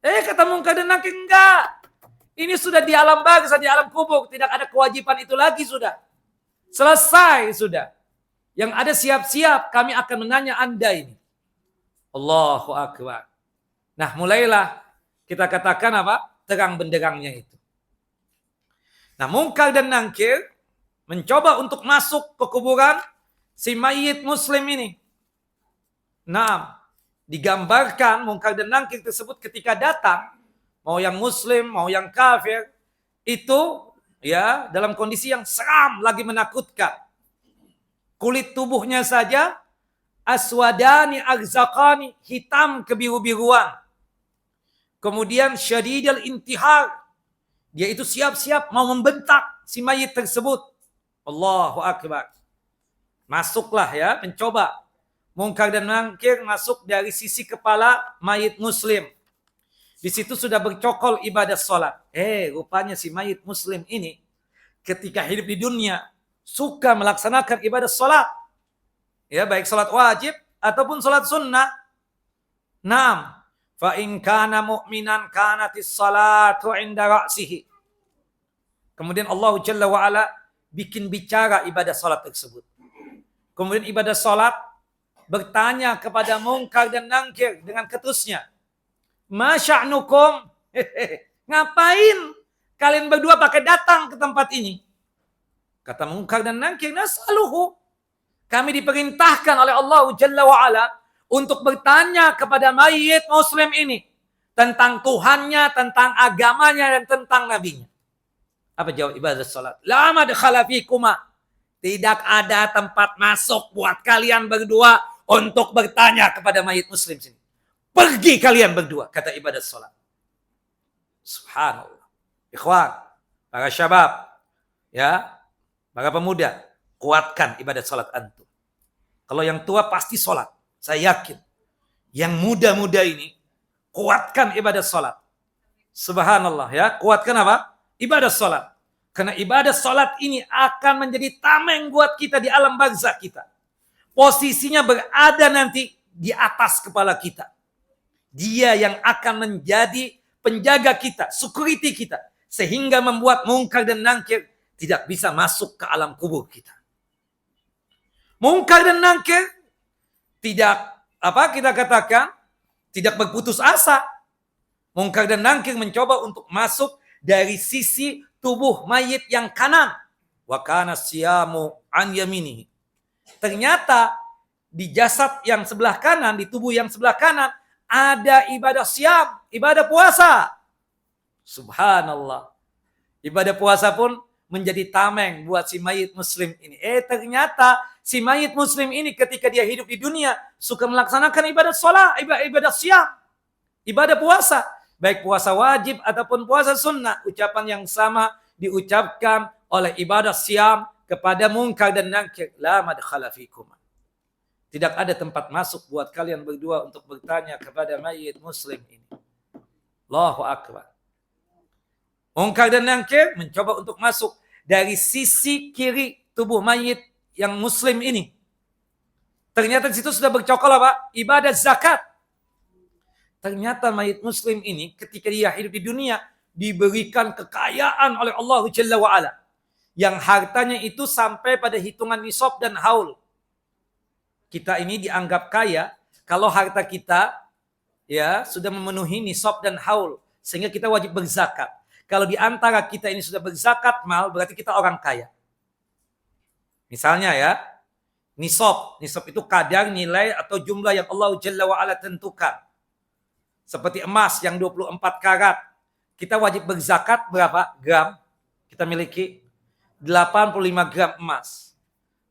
Kata mungkar dan nangkir, enggak. Ini sudah di alam barzah, di alam kubur. Tidak ada kewajiban itu lagi sudah. Selesai sudah. Yang ada siap-siap, kami akan menanya Anda ini. Allahu Akbar. Nah, mulailah kita katakan apa? Terang benderangnya itu. Nah, mungkar dan nangkir mencoba untuk masuk ke kuburan si mayit muslim ini. Nah, digambarkan mungkar dan nangkir tersebut ketika datang, mau yang muslim, mau yang kafir, itu ya dalam kondisi yang seram lagi menakutkan. Kulit tubuhnya saja aswadani aghzaqani, hitam kebiru-biruan. Kemudian syadidal intihar, dia itu siap-siap mau membentak si mayit tersebut. Allahu Akbar. Masuklah ya, mencoba. Mungkar dan nangkir masuk dari sisi kepala mayit muslim. Di situ sudah bercokol ibadah sholat. Rupanya si mayit muslim ini ketika hidup di dunia suka melaksanakan ibadah sholat. Ya, baik sholat wajib ataupun salat sunnah. Naam, fa in kana mu'minan kanatis salatu 'inda ra'sihi. Kemudian Allah Jalla wa Ala bikin bicara ibadah salat tersebut. Kemudian ibadah salat bertanya kepada mungkar dan nangkir dengan ketusnya. Ma sya'nukum? Ngapain kalian berdua pakai datang ke tempat ini? Kata mungkar dan nangkir, nasaluhu. Kami diperintahkan oleh Allah Jalla wa Ala untuk bertanya kepada mayit muslim ini tentang Tuhannya, tentang agamanya, dan tentang nabinya. Apa jawab ibadah salat? La madkhala fikuma. Tidak ada tempat masuk buat kalian berdua untuk bertanya kepada mayit muslim sini. Pergi kalian berdua, kata ibadah salat. Subhanallah. Ikhwan, para syabab, ya, para pemuda, kuatkan ibadah salat antum. Kalau yang tua pasti salat, saya yakin. Yang muda-muda ini, kuatkan ibadah salat. Subhanallah, ya, kuatkan apa? Ibadah salat. Karena ibadah salat ini akan menjadi tameng buat kita di alam barzakh kita. Posisinya berada nanti di atas kepala kita. Dia yang akan menjadi penjaga kita, security kita. Sehingga membuat mungkar dan nangkir tidak bisa masuk ke alam kubur kita. Mungkar dan nangkir tidak, kita katakan, tidak berputus asa. Mungkar dan nangkir mencoba untuk masuk dari sisi tubuh mayit yang kanan. Wa kana siyamu an yaminihi. Ternyata di jasad yang sebelah kanan, di tubuh yang sebelah kanan, ada ibadah siyam, ibadah puasa. Subhanallah. Ibadah puasa pun menjadi tameng buat si mayit muslim ini. Ternyata si mayit muslim ini ketika dia hidup di dunia suka melaksanakan ibadah sholat, ibadah siyam, ibadah puasa. Baik puasa wajib ataupun puasa sunnah. Ucapan yang sama diucapkan oleh ibadah siyam kepada mungkar dan nangkir. La madkhala fikuma. Tidak ada tempat masuk buat kalian berdua untuk bertanya kepada mayit muslim ini. Allahu Akbar. Mungkar dan nangkir mencoba untuk masuk dari sisi kiri tubuh mayit yang muslim ini. Ternyata di situ sudah bercokol apa? Ibadah zakat. Ternyata mayit muslim ini ketika dia hidup di dunia diberikan kekayaan oleh Allah Jalla wa Ala. Yang hartanya itu sampai pada hitungan nisab dan haul. Kita ini dianggap kaya kalau harta kita ya sudah memenuhi nisab dan haul. Sehingga kita wajib berzakat. Kalau di antara kita ini sudah berzakat mal, berarti kita orang kaya. Misalnya ya, nisab. Nisab itu kadar, nilai atau jumlah yang Allah Jalla wa Ala tentukan. Seperti emas yang 24 karat. Kita wajib berzakat berapa gram? Kita miliki 85 gram emas.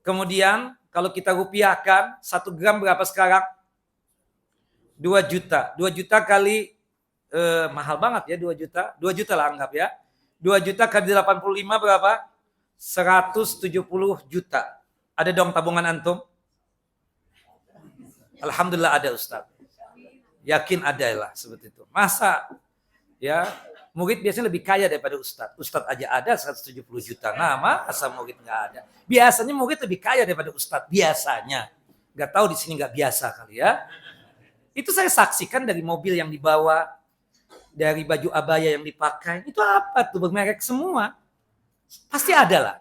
Kemudian kalau kita rupiahkan 1 gram berapa sekarang? 2 juta. 2 juta kali mahal banget ya 2 juta. 2 juta lah anggap ya. 2 juta kali 85 berapa? 170 juta. Ada dong tabungan antum? Alhamdulillah ada Ustaz. Yakin ada lah seperti itu. Masa ya murid biasanya lebih kaya daripada Ustaz. Ustaz aja ada 170 juta. Nah masa murid nggak ada? Biasanya murid lebih kaya daripada Ustaz. Biasanya. Nggak tahu di sini nggak biasa kali ya. Itu saya saksikan dari mobil yang dibawa, dari baju abaya yang dipakai. Itu apa tuh? Bermerek semua. Pasti ada lah.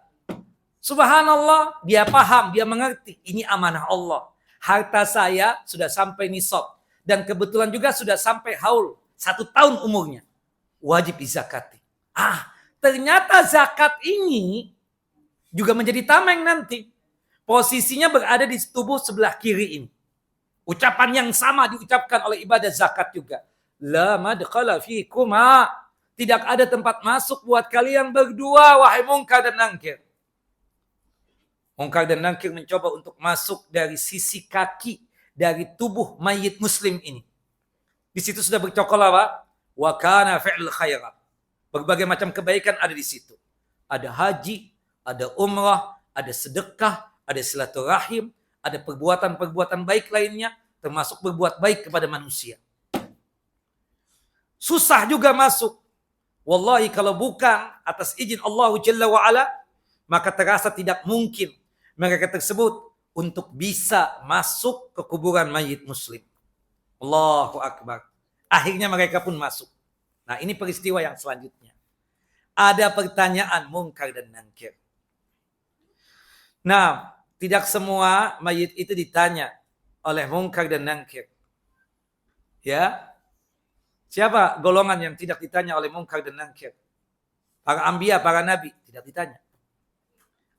Subhanallah, dia paham, dia mengerti. Ini amanah Allah. Harta saya sudah sampai nisab. Dan kebetulan juga sudah sampai haul. 1 tahun umurnya. Wajib dizakati. Ternyata zakat ini juga menjadi tameng nanti. Posisinya berada di tubuh sebelah kiri ini. Ucapan yang sama diucapkan oleh ibadah zakat juga. La madkhala fikuma. Tidak ada tempat masuk buat kalian berdua, wahai mungkar dan nangkir. Mungkar dan nangkir mencoba untuk masuk dari sisi kaki dari tubuh mayit muslim ini. Di situ sudah bercokol apa? Wa kana fi'l khairat. Berbagai macam kebaikan ada di situ. Ada haji, ada umrah, ada sedekah, ada silaturahim, ada perbuatan-perbuatan baik lainnya, termasuk berbuat baik kepada manusia. Susah juga masuk. Wallahi kalau bukan atas izin Allah Jalla wa Ala, maka terasa tidak mungkin mereka tersebut untuk bisa masuk ke kuburan mayit muslim. Allahu Akbar. Akhirnya mereka pun masuk. Nah, ini peristiwa yang selanjutnya. Ada pertanyaan mungkar dan nangkir. Nah, tidak semua mayit itu ditanya oleh mungkar dan nangkir. Ya. Siapa golongan yang tidak ditanya oleh mungkar dan nangkir? Para anbiya, para nabi tidak ditanya.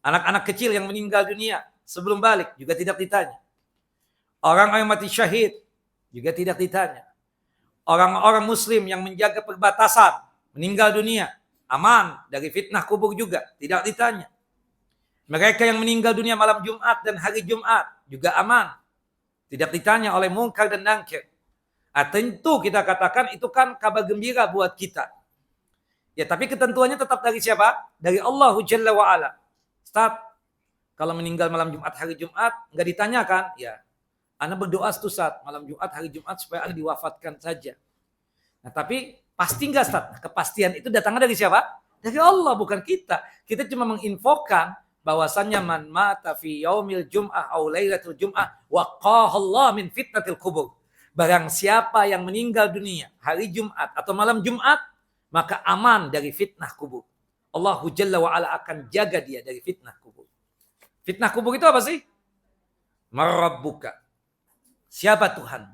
Anak-anak kecil yang meninggal dunia sebelum balik juga tidak ditanya. Orang yang mati syahid juga tidak ditanya. Orang-orang muslim yang menjaga perbatasan meninggal dunia aman dari fitnah kubur juga tidak ditanya. Mereka yang meninggal dunia malam Jumat dan hari Jumat juga aman. Tidak ditanya oleh mungkar dan nangkir. Tentu kita katakan itu kan kabar gembira buat kita. Ya, tapi ketentuannya tetap dari siapa? Dari Allah Jalla wa'ala. Ustaz, kalau meninggal malam Jumat, hari Jumat, nggak ditanyakan? Ya, Anda berdoa Ustaz, malam Jumat, hari Jumat, supaya Anda diwafatkan saja. Nah, tapi pasti nggak Ustaz? Nah, kepastian itu datangnya dari siapa? Dari Allah, bukan kita. Kita cuma menginfokan bahwasannya man mata fi yaumil jum'ah au lailatul jum'ah waqaha Allah min fitnatil kubur. Barang siapa yang meninggal dunia hari Jumat atau malam Jumat, maka aman dari fitnah kubur. Allah Jalla wa'ala akan jaga dia dari fitnah kubur. Fitnah kubur itu apa sih? Marabbuka. Siapa Tuhan?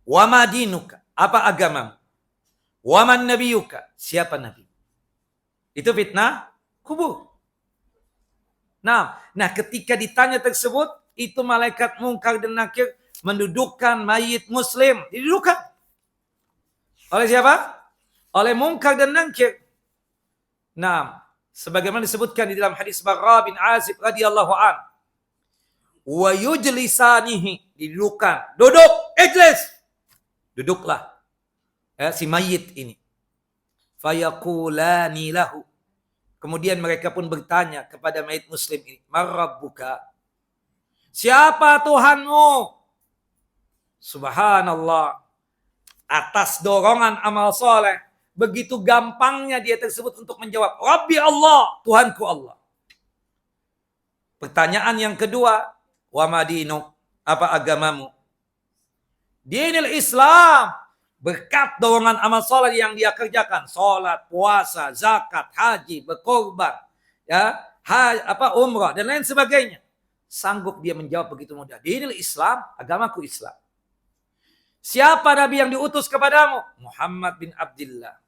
Wa madinuka. Apa agamamu? Wa man nabiyuka. Siapa nabi? Itu fitnah kubur. Nah, ketika ditanya tersebut, itu malaikat mungkar dan nakir mendudukkan mayit muslim. Didudukkan. Oleh siapa? Oleh mungkar dan nakir. Nah, sebagaimana disebutkan di dalam hadis Barra bin Azib radhiyallahu an. Wa yujlisanihi. Didudukkan. Duduk. Ijlis. Duduklah. Si mayit ini. Fayaqulani lahu. Kemudian mereka pun bertanya kepada mayit muslim ini. Marabbuka. Siapa Tuhanmu? Subhanallah. Atas dorongan amal soleh. Begitu gampangnya dia tersebut untuk menjawab. Rabbi Allah. Tuhanku Allah. Pertanyaan yang kedua. Wa madinuk. Apa agamamu? Dinil Islam. Berkat dorongan amal soleh yang dia kerjakan. Salat, puasa, zakat, haji, berkorban. Ya, umrah dan lain sebagainya. Sanggup dia menjawab begitu mudah. Dinil Islam. Agamaku Islam. Siapa Nabi yang diutus kepadamu? Muhammad bin Abdullah.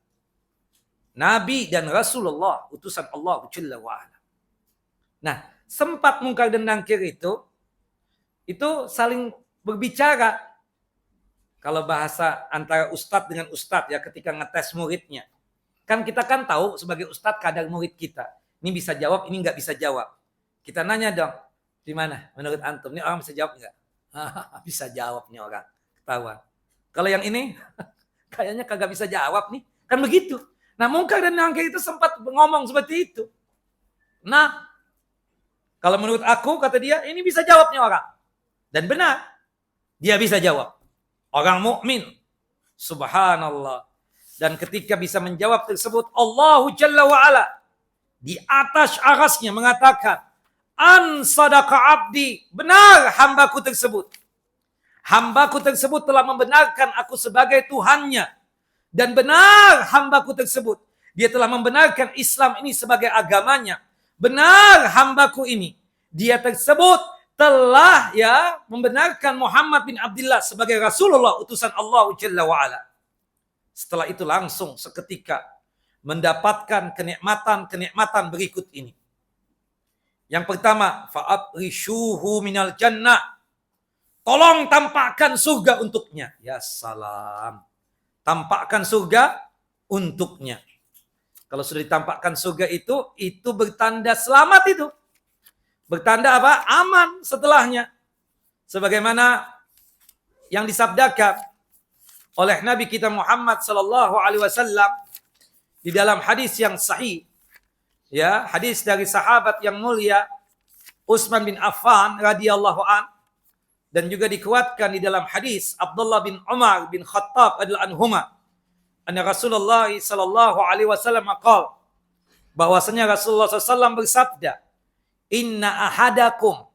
Nabi dan Rasulullah. Utusan Allah Jalla wa'ala. Nah, sempat mungkar dan nangkir itu saling berbicara. Kalau bahasa antara ustadz dengan ustadz ya ketika ngetes muridnya. Kan kita kan tahu sebagai ustadz kadar murid kita. Ini bisa jawab, ini nggak bisa jawab. Kita nanya dong, di mana menurut antum? Ini orang bisa jawab nggak? Bisa jawab nih orang. Ketahuan. Kalau yang ini kayaknya kagak bisa jawab nih. Kan begitu. Nah, mungkar dan nangkir itu sempat ngomong seperti itu. Nah, kalau menurut aku kata dia, ini bisa jawabnya orang. Dan benar. Dia bisa jawab. Orang mukmin. Subhanallah. Dan ketika bisa menjawab tersebut, Allah Jalla wa'ala di atas arasnya mengatakan, An sadaqa abdi. Benar hambaku tersebut. Hambaku tersebut telah membenarkan aku sebagai Tuhannya. Dan benar hambaku tersebut. Dia telah membenarkan Islam ini sebagai agamanya. Benar hambaku ini. Dia tersebut telah membenarkan Muhammad bin Abdullah sebagai Rasulullah utusan Allah Jalla wa'ala. Setelah itu langsung seketika mendapatkan kenikmatan berikut ini. Yang pertama, fa'abrishuhu minal jannah. Tolong tampakkan surga untuknya. Ya salam. Tampakkan surga untuknya. Kalau sudah ditampakkan surga itu bertanda selamat itu. Bertanda apa? Aman setelahnya. Sebagaimana yang disabdakan oleh Nabi kita Muhammad sallallahu alaihi wasallam di dalam hadis yang sahih. Ya, hadis dari sahabat yang mulia Utsman bin Affan radhiyallahu an. Dan juga dikuatkan di dalam hadis Abdullah bin Umar bin Khattab radhiyallahu anhuma. Anna Rasulullah sallallahu alaihi wasallam qala, bahwasanya Rasulullah sallallahu bersabda, "Inna ahadakum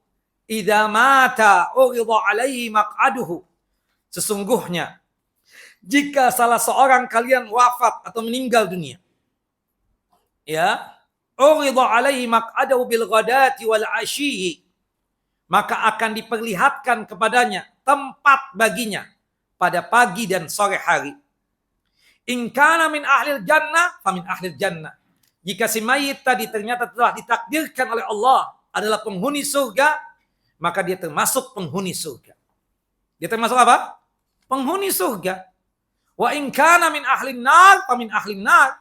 idza mata urida alaihi maq'aduhu. Sesungguhnya jika salah seorang kalian wafat atau meninggal dunia, ya, urida alaihi maq'aduhu bil ghadati wal ashyi, maka akan diperlihatkan kepadanya tempat baginya pada pagi dan sore hari. In kana min ahlil jannah famin ahlil jannah. Jika si mayit tadi ternyata telah ditakdirkan oleh Allah adalah penghuni surga, maka dia termasuk penghuni surga. Dia termasuk apa? Penghuni surga. Wa in kana min ahlin nar famin ahlin nar.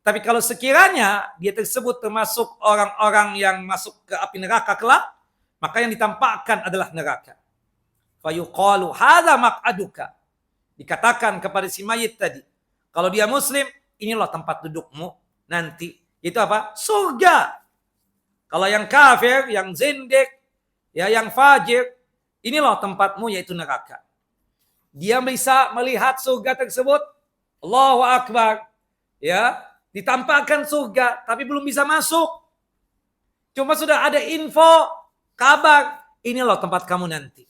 Tapi kalau sekiranya dia tersebut termasuk orang-orang yang masuk ke api neraka kelak, maka yang ditampakkan adalah neraka. Fa yuqalu hadza maq'aduka. Dikatakan kepada si mayit tadi, kalau dia muslim, inilah tempat dudukmu nanti. Itu apa? Surga. Kalau yang kafir, yang zindik, ya yang fajir, inilah tempatmu yaitu neraka. Dia bisa melihat surga tersebut, Allahu Akbar, ya, ditampakkan surga, tapi belum bisa masuk. Cuma sudah ada info, kabar, inilah tempat kamu nanti.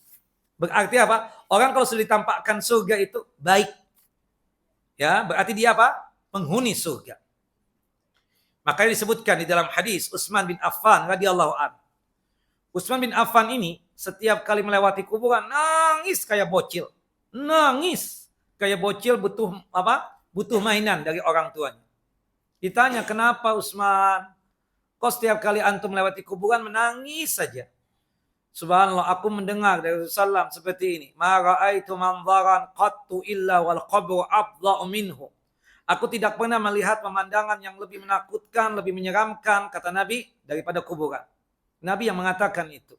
Berarti apa? Orang kalau sudah ditampakkan surga itu baik. Ya, berarti dia apa? Penghuni surga. Makanya disebutkan di dalam hadis Utsman bin Affan radhiyallahu anhu. Utsman bin Affan ini setiap kali melewati kuburan nangis kayak bocil. Nangis kayak bocil butuh apa? Butuh mainan dari orang tuanya. Ditanya, "Kenapa Utsman? Kok setiap kali antum melewati kuburan menangis saja?" Subhanallah, aku mendengar dari Rasulullah seperti ini. Ma ra'aitu manzaran qattu illa wal qabru afdha'u minhu. Aku tidak pernah melihat pemandangan yang lebih menakutkan, lebih menyeramkan, kata Nabi, daripada kuburan. Nabi yang mengatakan itu.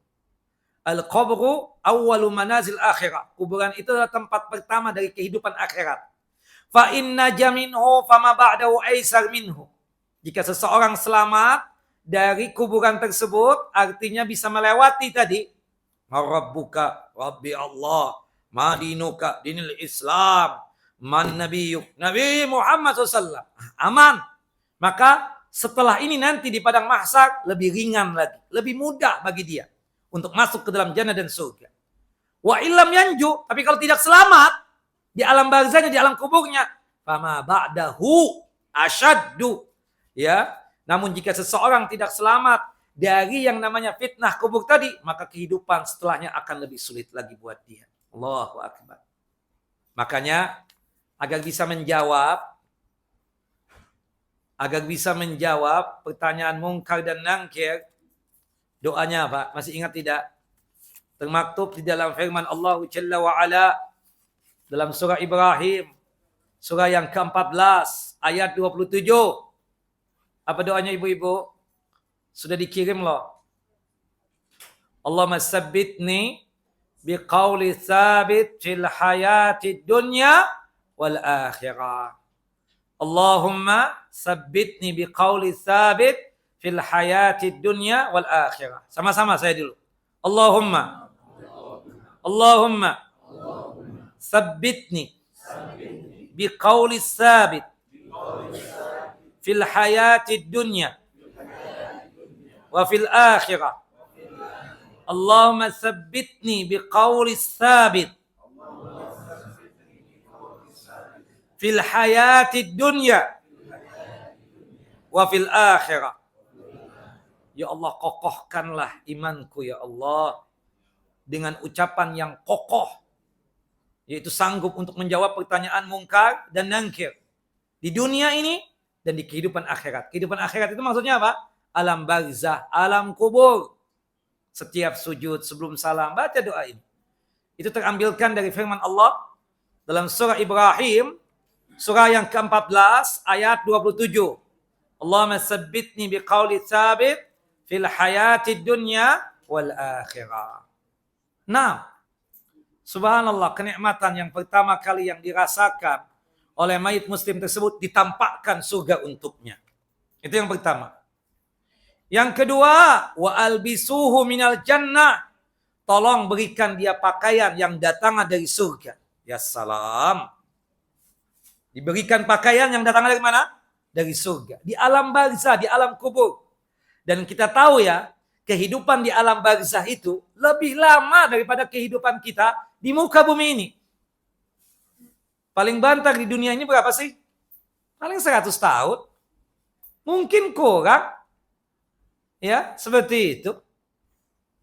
Al-qabru awwalu manazil akhirah. Kuburan itu adalah tempat pertama dari kehidupan akhirat. Fa inna jaminhu fama ba'dahu aisar minhu. Jika seseorang selamat dari kuburan tersebut, artinya bisa melewati tadi. Rabbuka, Rabbi Allah, madinuka, dinil Islam, man nabiyuk, Nabi Muhammad SAW. Aman. Maka setelah ini nanti di padang mahsyar lebih ringan lagi, lebih mudah bagi dia untuk masuk ke dalam jannah dan surga. Wa illam yanju, tapi kalau tidak selamat di alam barzahnya, di alam kuburnya, fama ba'dahu asyaddu. Ya, namun jika seseorang tidak selamat dari yang namanya fitnah kubur tadi, maka kehidupan setelahnya akan lebih sulit lagi buat dia. Allahu Akbar. Makanya agar bisa menjawab pertanyaan mungkar dan nangkir, doanya apa? Masih ingat tidak? Termaktub di dalam firman Allah Jalla wa Ala dalam surah Ibrahim, surah yang ke-14 ayat 27. Apa doanya ibu-ibu? Sudah dikirim loh. Allahumma sabbitni biqauli tsabit fil hayati dunya wal akhirah. Allahumma sabbitni biqauli tsabit fil hayati dunya wal akhirah. Sama-sama saya dulu. Allahumma sabbitni biqauli tsabit fil hayati dunya wa fil akhirah. Allahumma tsabbitni biqauli tsabit fil hayati dunya wa fil akhirah. Ya Allah, kokohkanlah imanku ya Allah dengan ucapan yang kokoh, yaitu sanggup untuk menjawab pertanyaan mungkar dan nangkir di dunia ini dan di kehidupan akhirat. Kehidupan akhirat itu maksudnya apa? Alam barzah, alam kubur. Setiap sujud sebelum salam baca doa ini. Itu terambilkan dari firman Allah dalam surah Ibrahim, surah yang ke-14 ayat 27. Allahumma tsabbitni biqauli tsabit fil hayati dunya wal akhirah. Nah, subhanallah, kenikmatan yang pertama kali yang dirasakan oleh mayit muslim tersebut, ditampakkan surga untuknya. Itu yang pertama. Yang kedua, wa albisuhu minal jannah. Tolong berikan dia pakaian yang datang dari surga. Ya salam. Diberikan pakaian yang datang dari mana? Dari surga. Di alam barzah, di alam kubur. Dan kita tahu ya, kehidupan di alam barzah itu lebih lama daripada kehidupan kita di muka bumi ini. Paling banter di dunia ini berapa sih? Paling 100 tahun. Mungkin kurang. Ya, seperti itu.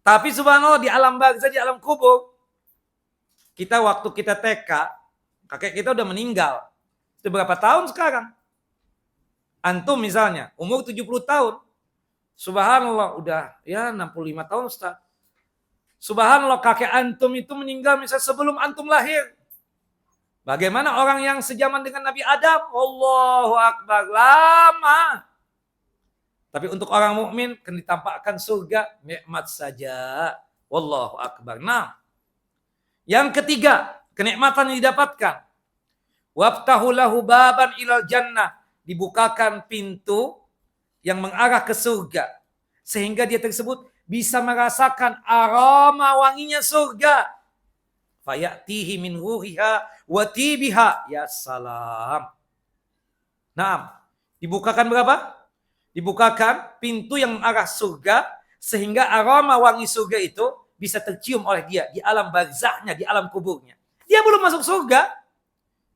Tapi subhanallah di alam barzah, di alam kubur, kita waktu kita TK, kakek kita udah meninggal. Sudah berapa tahun sekarang? Antum misalnya, umur 70 tahun. Subhanallah, udah ya 65 tahun Ustaz. Subhanallah, kakek antum itu meninggal misalnya sebelum antum lahir. Bagaimana orang yang sejaman dengan Nabi Adam? Allahu Akbar, lama. Tapi untuk orang mukmin kan ditampakkan surga, nikmat saja. Wallahu Akbar. Nah, yang ketiga, kenikmatan yang didapatkan. Waftahu lahu baban ilal jannah. Dibukakan pintu yang mengarah ke surga. Sehingga dia tersebut bisa merasakan aroma wanginya surga. Fayatihi min ruhiha wa tibiha. Ya salam. Nah, dibukakan berapa? Dibukakan pintu yang mengarah surga. Sehingga aroma wangi surga itu bisa tercium oleh dia di alam barzahnya, di alam kuburnya. Dia belum masuk surga.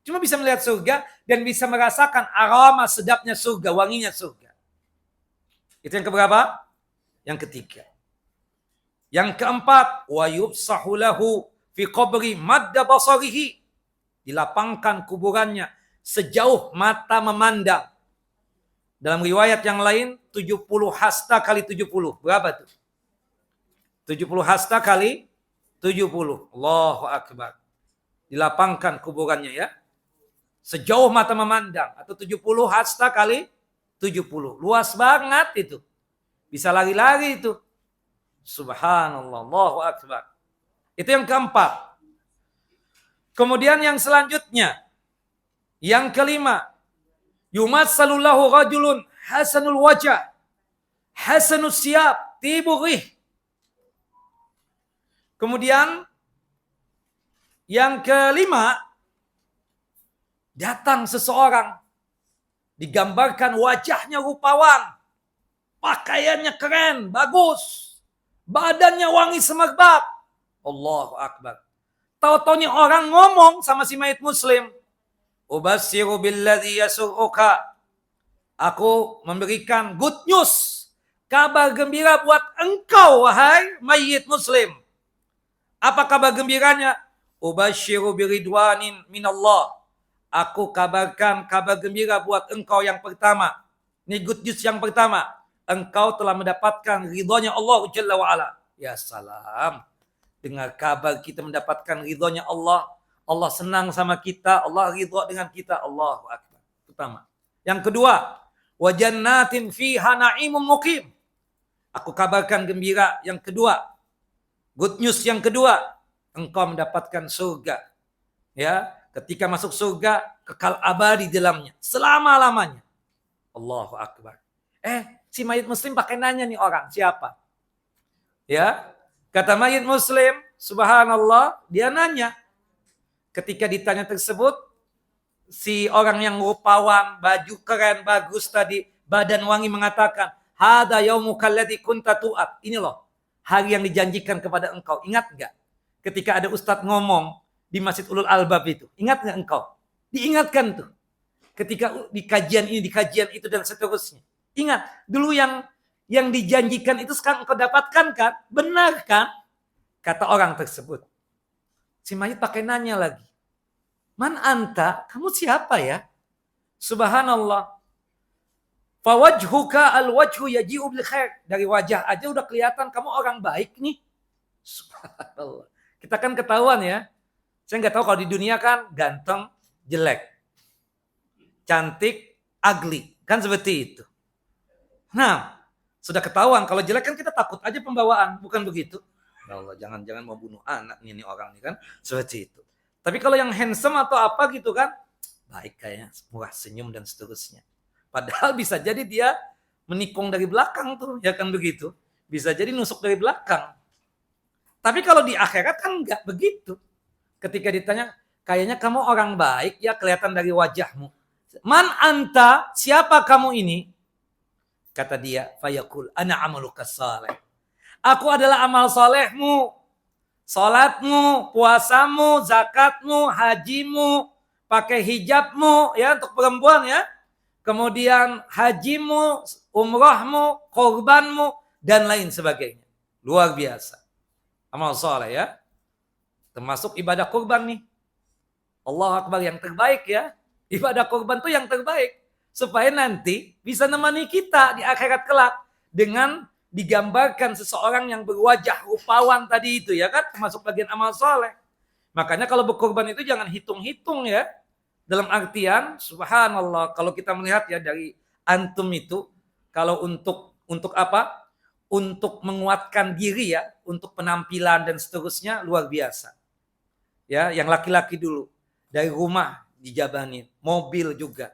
Cuma bisa melihat surga dan bisa merasakan aroma sedapnya surga, wanginya surga. Itu yang keberapa? Yang ketiga. Yang keempat, wa yubsahu lahu fi qabri madda basarihi. Dilapangkan kuburannya sejauh mata memandang. Dalam riwayat yang lain 70 hasta kali 70. Berapa tuh? 70 hasta kali 70. Allahu Akbar. Dilapangkan kuburannya ya. Sejauh mata memandang. Atau 70 hasta kali 70. Luas banget itu. Bisa lari-lari itu. Subhanallah. Allahu Akbar. Itu yang keempat. Kemudian yang selanjutnya. Yang kelima. Yumatsalu lahu rajulun hasanul wajah. Hasanul siyab. Tiburih. Kemudian yang kelima. Datang seseorang, digambarkan wajahnya rupawan, pakaiannya keren, bagus, badannya wangi semerbak. Allahu Akbar. Tahu-taunya orang ngomong sama si mayit muslim, Ubassiru billadzi yasurruka. Aku memberikan good news, kabar gembira buat engkau wahai mayit muslim. Apa kabar gembiranya? Ubassiru biridwanin minallah. Aku kabarkan kabar gembira buat engkau yang pertama. Ini good news yang pertama. Engkau telah mendapatkan ridhonya Allah Jalla wa'ala. Ya salam. Dengar kabar kita mendapatkan ridhonya Allah. Allah senang sama kita. Allah ridho dengan kita. Allahu Akbar. Pertama. Yang kedua. Wa jannatin fiha na'imun muqim. Aku kabarkan gembira yang kedua. Good news yang kedua. Engkau mendapatkan surga. Ya. Ketika masuk surga, kekal abadi di dalamnya. Selama-lamanya. Allahu Akbar. Si mayit muslim pakai nanya nih orang. Siapa? Ya. Kata mayit muslim, subhanallah, dia nanya. Ketika ditanya tersebut, si orang yang rupawan, baju keren, bagus tadi, badan wangi mengatakan, Hada yaumuka alladzi kunta tu'ad. Ini loh, hari yang dijanjikan kepada engkau. Ingat enggak? Ketika ada ustadz ngomong, di Masjid Ulul Albab itu. Ingat nggak engkau? Diingatkan tuh. Ketika di kajian ini, di kajian itu, dan seterusnya. Ingat, dulu yang dijanjikan itu sekarang engkau dapatkan kan? Benar kan? Kata orang tersebut. Si mayit pakai nanya lagi. Man anta? Kamu siapa ya? Subhanallah. Fawajhuka al-wajhu yaji'u bil khair. Dari wajah aja udah kelihatan kamu orang baik nih. Subhanallah. Kita kan ketahuan ya. Saya nggak tahu kalau di dunia kan ganteng, jelek. Cantik, ugly. Kan seperti itu. Nah, sudah ketahuan. Kalau jelek kan kita takut aja pembawaan. Bukan begitu? Ya Allah, jangan mau bunuh anak nih orang ini kan. Seperti itu. Tapi kalau yang handsome atau apa gitu kan, baik kayaknya. Murah senyum dan seterusnya. Padahal bisa jadi dia menikung dari belakang tuh. Ya kan begitu. Bisa jadi nusuk dari belakang. Tapi kalau di akhirat kan nggak begitu. Ketika ditanya, kayaknya kamu orang baik ya kelihatan dari wajahmu. Man anta, siapa kamu ini? Kata dia, fayaqul ana amaluka salih. Aku adalah amal solehmu. Salatmu, puasamu, zakatmu, hajimu, pakai hijabmu ya untuk perempuan ya. Kemudian hajimu, umrahmu, korbanmu dan lain sebagainya. Luar biasa. Amal soleh ya. Termasuk ibadah kurban nih. Allahu Akbar, yang terbaik ya. Ibadah kurban tuh yang terbaik. Supaya nanti bisa nemani kita di akhirat kelak. Dengan digambarkan seseorang yang berwajah rupawan tadi itu ya kan. Termasuk bagian amal soleh. Makanya kalau berkurban itu jangan hitung-hitung ya. Dalam artian subhanallah. Kalau kita melihat ya dari antum itu. Kalau untuk apa? Untuk menguatkan diri ya. Untuk penampilan dan seterusnya luar biasa. Ya, yang laki-laki dulu. Dari rumah dijabanin, mobil juga.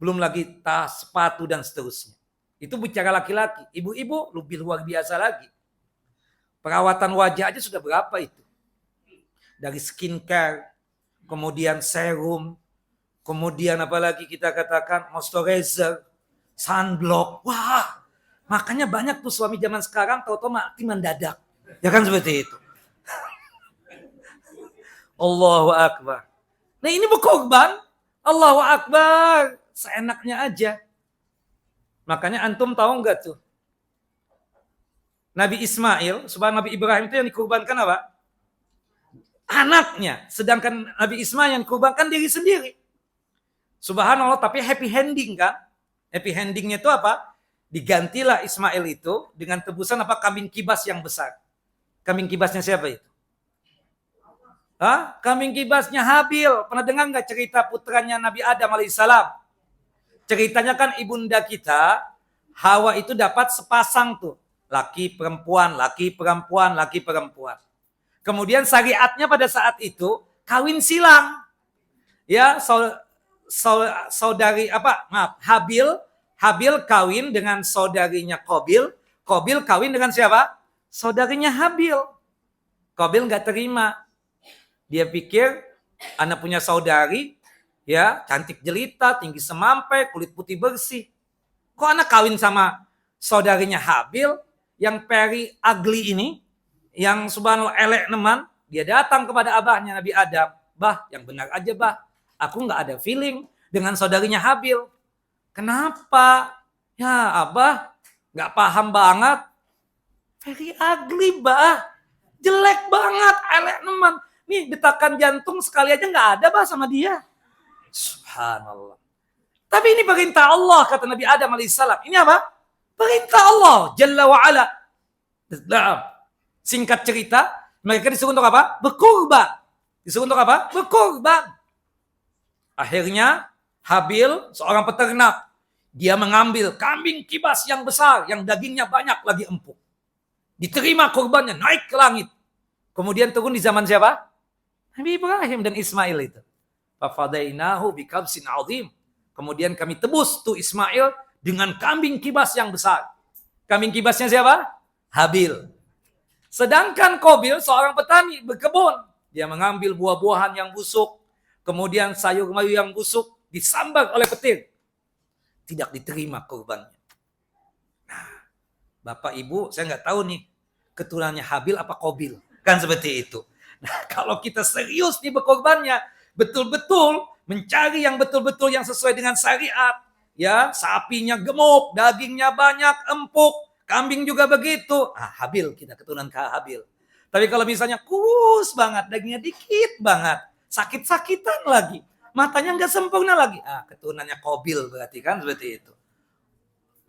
Belum lagi tas, sepatu dan seterusnya. Itu bicara laki-laki. Ibu-ibu lebih luar biasa lagi. Perawatan wajah aja sudah berapa itu? Dari skincare, kemudian serum, kemudian apalagi kita katakan moisturizer, sunblock. Wah, makanya banyak tuh suami zaman sekarang tahu-tahu mati mendadak. Ya kan seperti itu. Allahu Akbar. Nah ini berkorban, Allahu Akbar, seenaknya aja. Makanya antum tahu enggak tuh? Nabi Ismail, subhan Nabi Ibrahim itu yang dikorbankan apa? Anaknya. Sedangkan Nabi Ismail yang dikorbankan diri sendiri. Subhanallah, tapi happy ending kan? Happy endingnya itu apa? Digantilah Ismail itu dengan tebusan apa? Kambing kibas yang besar. Kambing kibasnya siapa itu? Kambing kibasnya Habil. Pernah dengar nggak cerita putranya Nabi Adam alaihissalam? Ceritanya kan ibunda kita, Hawa itu dapat sepasang tuh. Laki perempuan, laki perempuan, laki perempuan. Kemudian syariatnya pada saat itu kawin silang. Ya, saudari apa? Maaf, Habil kawin dengan saudarinya Qabil. Qabil kawin dengan siapa? Saudarinya Habil. Qabil nggak terima. Dia pikir anak punya saudari, ya cantik jelita, tinggi semampai, kulit putih bersih. Kok anak kawin sama saudarinya Habil, yang very ugly ini, yang subhanallah elek neman, dia datang kepada abahnya Nabi Adam. Bah, yang benar aja bah, aku nggak ada feeling dengan saudarinya Habil. Kenapa? Ya abah, nggak paham banget. Very ugly bah, jelek banget, elek neman. Nih detakan jantung sekali aja nggak ada bah sama dia. Subhanallah. Tapi ini perintah Allah kata Nabi Adam alaihissalam. Ini apa? Perintah Allah Jalla wa'ala. Singkat cerita, mereka disuruh untuk apa? Berkurban. Disuruh untuk apa? Berkurban. Akhirnya Habil seorang peternak. Dia mengambil kambing kibas yang besar, yang dagingnya banyak lagi empuk. Diterima kurbannya, naik ke langit. Kemudian turun di zaman siapa? Nabi Ibrahim dan Ismail itu. Fafadainahu bikabsin azim. Kemudian kami tebus tuh Ismail dengan kambing kibas yang besar. Kambing kibasnya siapa? Habil. Sedangkan Qabil seorang petani berkebun. Dia mengambil buah-buahan yang busuk. Kemudian sayur-mayur yang busuk disambar oleh petir. Tidak diterima kurbannya. Nah, Bapak Ibu, saya nggak tahu nih keturunannya Habil apa Qabil. Kan seperti itu. Nah, kalau kita serius nih berkorbannya, betul-betul mencari yang betul-betul yang sesuai dengan syariat, ya, sapinya gemuk, dagingnya banyak, empuk, kambing juga begitu. Habil, kita keturunan ke Habil. Tapi kalau misalnya kurus banget, dagingnya dikit banget, sakit-sakitan lagi, matanya nggak sempurna lagi, keturunannya Qabil berarti kan seperti itu.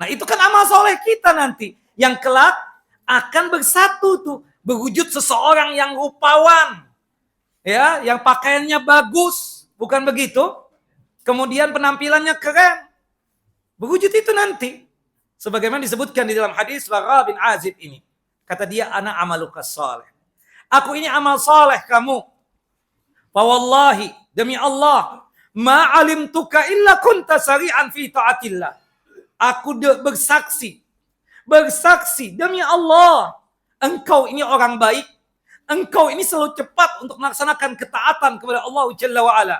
Nah, itu kan amal soleh kita nanti yang kelak akan bersatu tuh. Berwujud seseorang yang rupawan, ya, yang pakaiannya bagus, bukan begitu? Kemudian penampilannya keren. Berwujud itu nanti. Sebagaimana disebutkan di dalam hadis Bara bin Azib ini. Kata dia, ana amaluka saleh. Aku ini amal saleh kamu. Fa wallahi, demi Allah, ma alimtuka illa kunta sari'an fi ta'atillah. Aku bersaksi demi Allah. Engkau ini orang baik. Engkau ini selalu cepat untuk melaksanakan ketaatan kepada Allah Jalla wa'ala.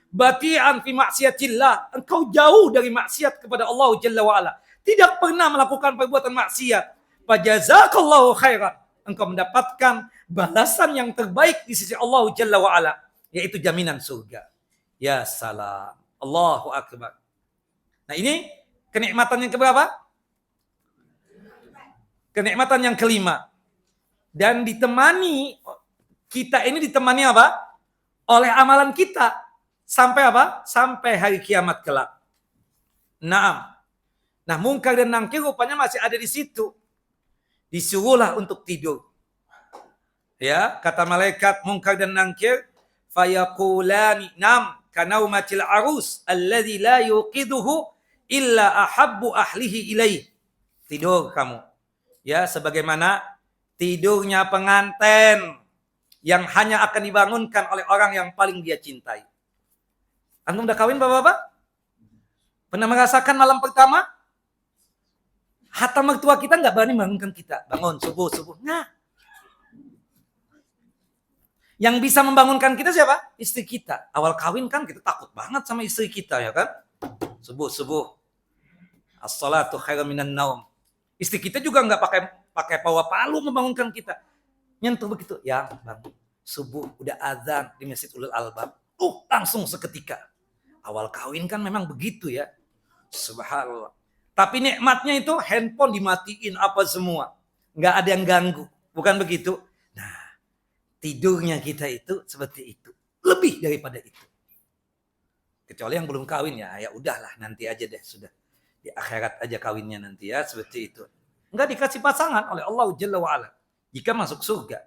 Bati'an fi maksiatillah. Engkau jauh dari maksiat kepada Allah Jalla wa'ala. Tidak pernah melakukan perbuatan maksiat. Fajazakallahu khairan. Engkau mendapatkan balasan yang terbaik di sisi Allah Jalla wa'ala. Yaitu jaminan surga. Ya salam. Allahu Akbar. Nah ini kenikmatan yang keberapa? Kenikmatan yang kelima. Dan ditemani, kita ini ditemani apa? Oleh amalan kita. Sampai apa? Sampai hari kiamat kelak. Nah, mungkar dan nangkir rupanya masih ada di situ. Disuruhlah untuk tidur. Ya, kata malaikat mungkar dan nangkir, fayaqulani nam kanaumatil arus alladzi la yuqiduhu illa ahabbu ahlihi ilaih. Tidur kamu. Ya, sebagaimana tidurnya pengantin yang hanya akan dibangunkan oleh orang yang paling dia cintai. Antum udah kawin Bapak-bapak? Pernah merasakan malam pertama? Hatta mertua kita nggak berani membangunkan kita. Bangun subuh. Nah, yang bisa membangunkan kita siapa? Istri kita. Awal kawin kan kita takut banget sama istri kita ya kan? Subuh. As-salatu khairum minan naum. Istri kita juga nggak pakai pawa palu membangunkan kita. Nyentuh begitu, ya bangun. Subuh udah azan di Masjid Ulul Albab. Langsung seketika. Awal kawin kan memang begitu ya. Subhanallah. Tapi nikmatnya itu handphone dimatiin apa semua. Nggak ada yang ganggu. Bukan begitu? Nah, tidurnya kita itu seperti itu. Lebih daripada itu. Kecuali yang belum kawin ya udahlah nanti aja deh sudah. Di akhirat aja kawinnya nanti ya seperti itu. Nggak dikasih pasangan oleh Allah Jalla wa'ala. Jika masuk surga.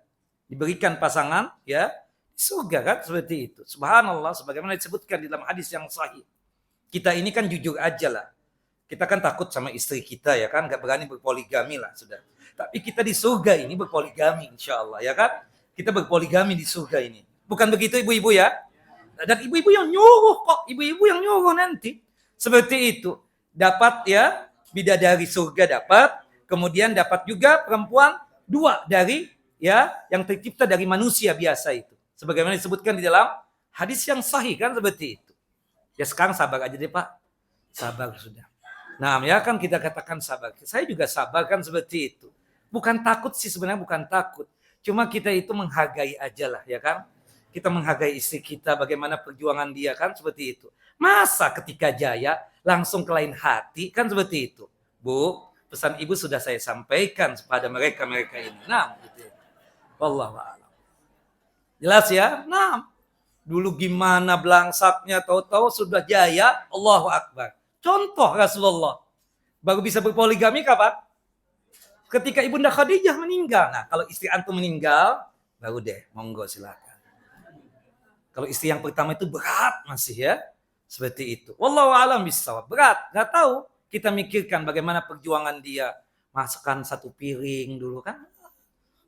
Diberikan pasangan ya di surga kan seperti itu. Subhanallah sebagaimana disebutkan di dalam hadis yang sahih. Kita ini kan jujur aja lah. Kita kan takut sama istri kita ya kan, nggak berani berpoligami lah sudah. Tapi kita di surga ini berpoligami insya Allah ya kan. Kita berpoligami di surga ini. Bukan begitu ibu-ibu ya? Dan ibu-ibu yang nyuruh kok, ibu-ibu yang nyuruh nanti. Seperti itu. Dapat ya, bidadari surga dapat, kemudian dapat juga perempuan 2 dari ya yang tercipta dari manusia biasa itu. Sebagaimana disebutkan di dalam hadis yang sahih kan seperti itu. Ya sekarang sabar aja deh Pak. Sabar sudah. Nah ya kan kita katakan sabar. Saya juga sabar kan seperti itu. Bukan takut sih sebenarnya bukan takut. Cuma kita itu menghargai aja lah ya kan. Kita menghargai istri kita bagaimana perjuangan dia kan seperti itu. Masa ketika jaya langsung ke lain hati kan seperti itu. Bu, pesan ibu sudah saya sampaikan kepada mereka ini. Nah gitu. Wallahu a'lam. Jelas ya? Nah. Dulu gimana belangsaknya tahu-tahu sudah jaya Allahu Akbar. Contoh Rasulullah. Baru bisa berpoligami kapan? Ketika Ibunda Khadijah meninggal. Nah, kalau istri antum meninggal, baru deh, monggo silakan. Kalau istri yang pertama itu berat masih ya. Seperti itu. Wallahu a'lam bishawab. Berat, enggak tahu. Kita mikirkan bagaimana perjuangan dia. Masukkan 1 piring dulu kan.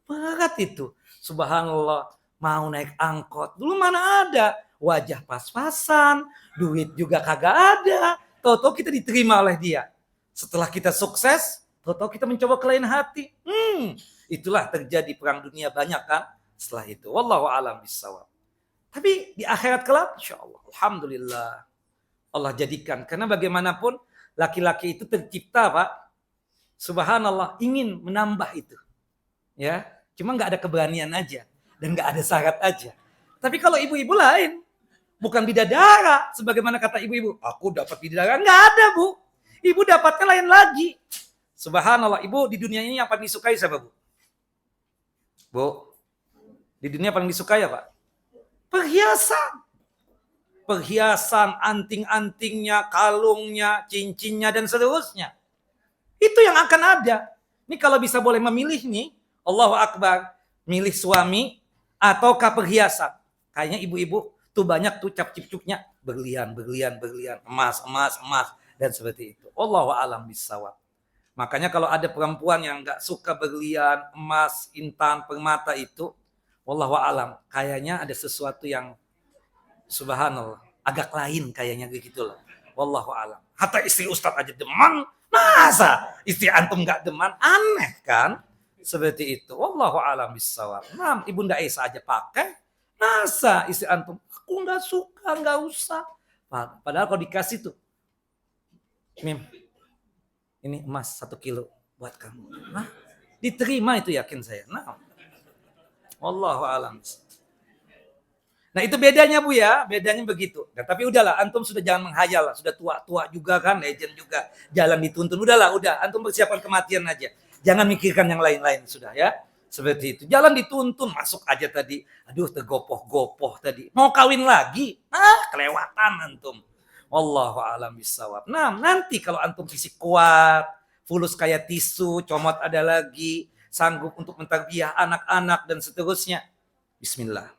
Berat itu. Subhanallah. Mau naik angkot. Dulu mana ada. Wajah pas-pasan. Duit juga kagak ada. Tahu-tahu kita diterima oleh dia. Setelah kita sukses, tahu-tahu kita mencoba ke lain hati. Itulah terjadi perang dunia banyak kan. Setelah itu. Wallahu a'lam bishawab. Tapi di akhirat kelak, insyaAllah. Alhamdulillah. Allah jadikan. Karena bagaimanapun, laki-laki itu tercipta Pak. Subhanallah. Ingin menambah itu. Ya. Cuma gak ada keberanian aja. Dan gak ada syarat aja. Tapi kalau ibu-ibu lain. Bukan bidadara. Sebagaimana kata ibu-ibu. Aku dapat bidadara. Gak ada Bu. Ibu dapatnya lain lagi. Subhanallah. Ibu di dunia ini yang paling disukai siapa Bu? Bu. Di dunia paling disukai apa? Perhiasan. Perhiasan. Anting-antingnya. Kalungnya. Cincinnya. Dan seterusnya. Itu yang akan ada. Ini kalau bisa boleh memilih nih. Allahu Akbar. Milih suami. Ataukah perhiasan. Kayaknya ibu-ibu tuh banyak tuh cap-cipcuknya. Berlian. Emas. Dan seperti itu. Wallahu a'lam bishawab. Makanya kalau ada perempuan yang gak suka berlian, emas, intan, permata itu. Wallahu a'lam. Kayaknya ada sesuatu yang subhanallah. Agak lain kayaknya begitu loh. Wallahu a'lam. Hatta istri ustaz aja deman. Masa istri antum gak deman? Aneh kan? Seperti itu. Wallahu a'lam bishawab. Nah, Ibunda Aisyah aja pakai. Masa istri antum? Aku nggak suka, nggak usah. Padahal kalau dikasih tuh, Mim, ini emas 1 kilo buat kamu. Nah, Diterima itu yakin saya. Nah, wallahu a'lam. Nah itu bedanya Bu ya, bedanya begitu. Nah, tapi udahlah, antum sudah jangan menghayal lah, sudah tua-tua juga kan, legend juga, jalan dituntun. Udahlah, antum persiapan kematian aja. Jangan mikirkan yang lain-lain sudah ya. Seperti itu. Jalan dituntun, masuk aja tadi. Aduh, tergopoh-gopoh tadi. Mau kawin lagi? Kelewatan antum. Wallahu a'lam bishawab. Nah, nanti kalau antum fisik kuat, fulus kayak tisu, comot ada lagi, sanggup untuk mentarbiyah anak-anak dan seterusnya. Bismillah.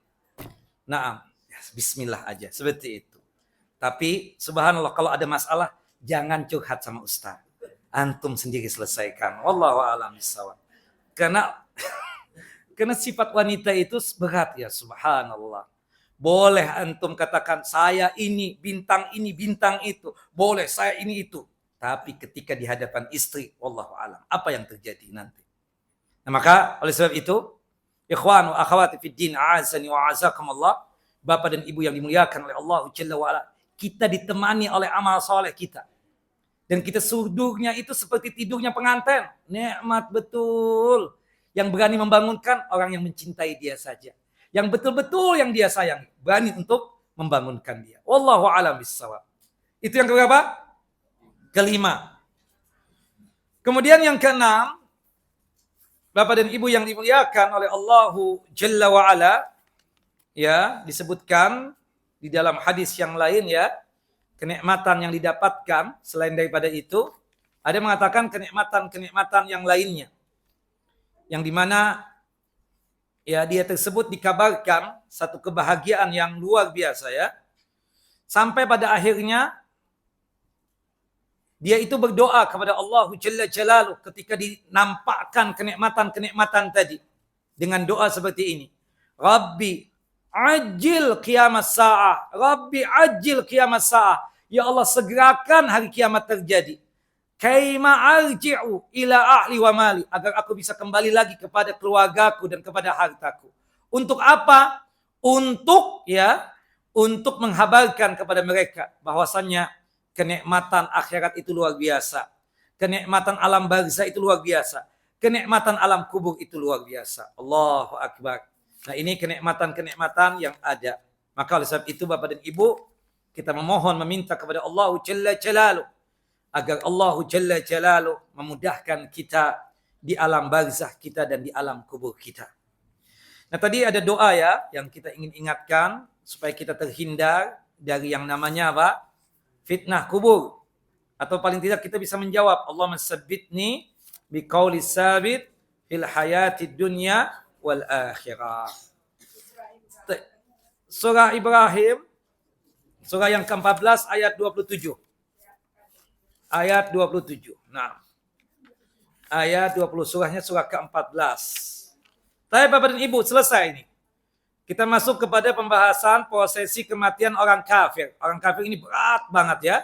Nah, bismillah aja. Seperti itu. Tapi subhanallah kalau ada masalah jangan curhat sama ustaz. Antum sendiri selesaikan. Wallahu a'lam bishawab. Karena sifat wanita itu berat ya, subhanallah. Boleh antum katakan saya ini, bintang itu. Boleh saya ini itu. Tapi ketika di hadapan istri, wallahu a'lam, apa yang terjadi nanti? Nah, maka oleh sebab itu, ikhwan wa akhwati fid din, a'azani wa a'azakumullah, Bapak dan Ibu yang dimuliakan oleh Allah Jalla wa Ala, kita ditemani oleh amal soleh kita. Dan kita tidurnya itu seperti tidurnya pengantin. Nikmat betul. Yang berani membangunkan orang yang mencintai dia saja. Yang betul-betul yang dia sayangi. Berani untuk membangunkan dia. Wallahu a'lam bishawab. Itu yang keberapa? Kelima. Kemudian yang keenam, Bapak dan Ibu yang dimuliakan oleh Allah Jalla wa Ala, ya, disebutkan di dalam hadis yang lain ya, kenikmatan yang didapatkan selain daripada itu, ada yang mengatakan kenikmatan yang lainnya. Yang dimana ya dia tersebut dikabarkan satu kebahagiaan yang luar biasa ya. Sampai pada akhirnya dia itu berdoa kepada Allah Jalla Jalaluh ketika dinampakkan kenikmatan tadi dengan doa seperti ini. Rabbi ajil qiyamas sa'ah. Rabbi ajil qiyamas sa'ah. Ya Allah, segerakan hari kiamat terjadi. Kaima arji'u ila ahli wa mali. Agar aku bisa kembali lagi kepada keluargaku dan kepada hartaku. Untuk apa? Untuk menghabarkan kepada mereka bahwasannya kenikmatan akhirat itu luar biasa. Kenikmatan alam barzah itu luar biasa. Kenikmatan alam kubur itu luar biasa. Allahu Akbar. Nah, ini kenikmatan-kenikmatan yang ada. Maka oleh sebab itu Bapak dan Ibu, kita memohon meminta kepada Allah Jalla Jalaluh agar Allah Jalla Jalaluh memudahkan kita di alam barzah kita dan di alam kubur kita. Nah, tadi ada doa ya yang kita ingin ingatkan supaya kita terhindar dari yang namanya apa? Fitnah kubur. Atau paling tidak kita bisa menjawab, Allahumma sabbitni biqauli sabit fil hayatid dunya wal akhirah. Surah Ibrahim, surah yang ke-14 ayat 27. Ayat 27. Nah, ayat 20, surahnya surah ke-14. Tapi Bapak dan Ibu, selesai ini. Kita masuk kepada pembahasan prosesi kematian orang kafir. Orang kafir ini berat banget ya.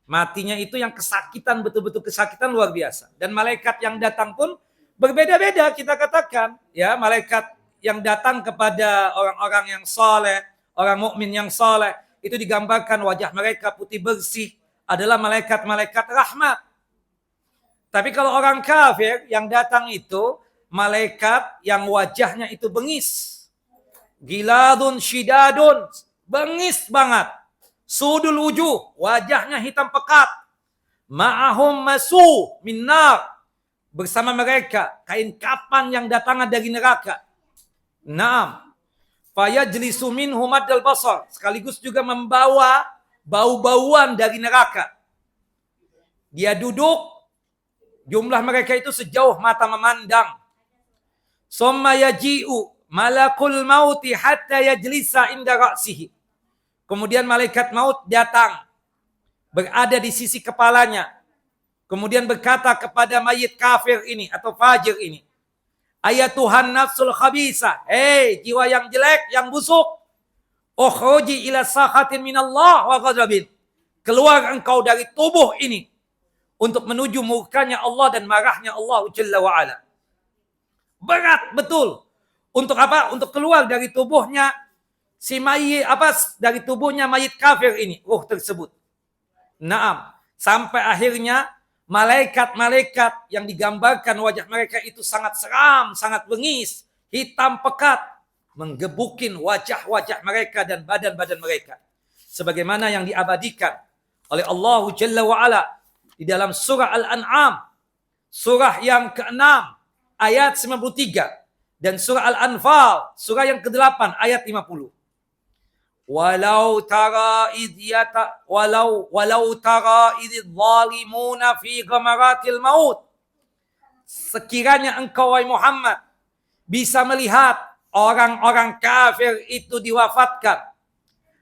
Matinya itu yang kesakitan, betul-betul kesakitan luar biasa. Dan malaikat yang datang pun berbeda-beda kita katakan. Ya, malaikat yang datang kepada orang-orang yang saleh, orang mukmin yang saleh, itu digambarkan wajah mereka putih bersih, adalah malaikat-malaikat rahmat. Tapi kalau orang kafir yang datang itu, malaikat yang wajahnya itu bengis. Giladun syidadun, bengis banget. Sudul wujuh, wajahnya hitam pekat. Ma'ahum masu minnar, bersama mereka kain kapan yang datangnya dari neraka. Naam. Fayajlisu minhum maddal basar, sekaligus juga membawa bau-bauan dari neraka. Dia duduk, jumlah mereka itu sejauh mata memandang. Summa yaji'u malakul mauti hatta yajlisa inda ra'sihi. Kemudian malaikat maut datang, berada di sisi kepalanya. Kemudian berkata kepada mayit kafir ini atau fajir ini, ayatuhan nafsul khabisa, hei jiwa yang jelek, yang busuk, ukhruji ila sakhatin minallah wa ghadabin. Keluar engkau dari tubuh ini untuk menuju murkanya Allah dan marahnya Allah Jalla wa Ala. Berat betul. Untuk apa? Untuk keluar dari tubuhnya si mayit, dari tubuhnya mayit kafir ini, ruh tersebut. Naam, sampai akhirnya Malaikat-malaikat yang digambarkan wajah mereka itu sangat seram, sangat bengis, hitam pekat, menggebukin wajah-wajah mereka dan badan-badan mereka. Sebagaimana yang diabadikan oleh Allah Jalla wa'ala di dalam surah Al-An'am, surah yang ke-6 ayat 93 dan surah Al-Anfal surah yang ke-8 ayat 50. Walau tara idh zalimuna fi ghamaratil maut. Sekiranya engkau wahai Muhammad bisa melihat orang-orang kafir itu diwafatkan,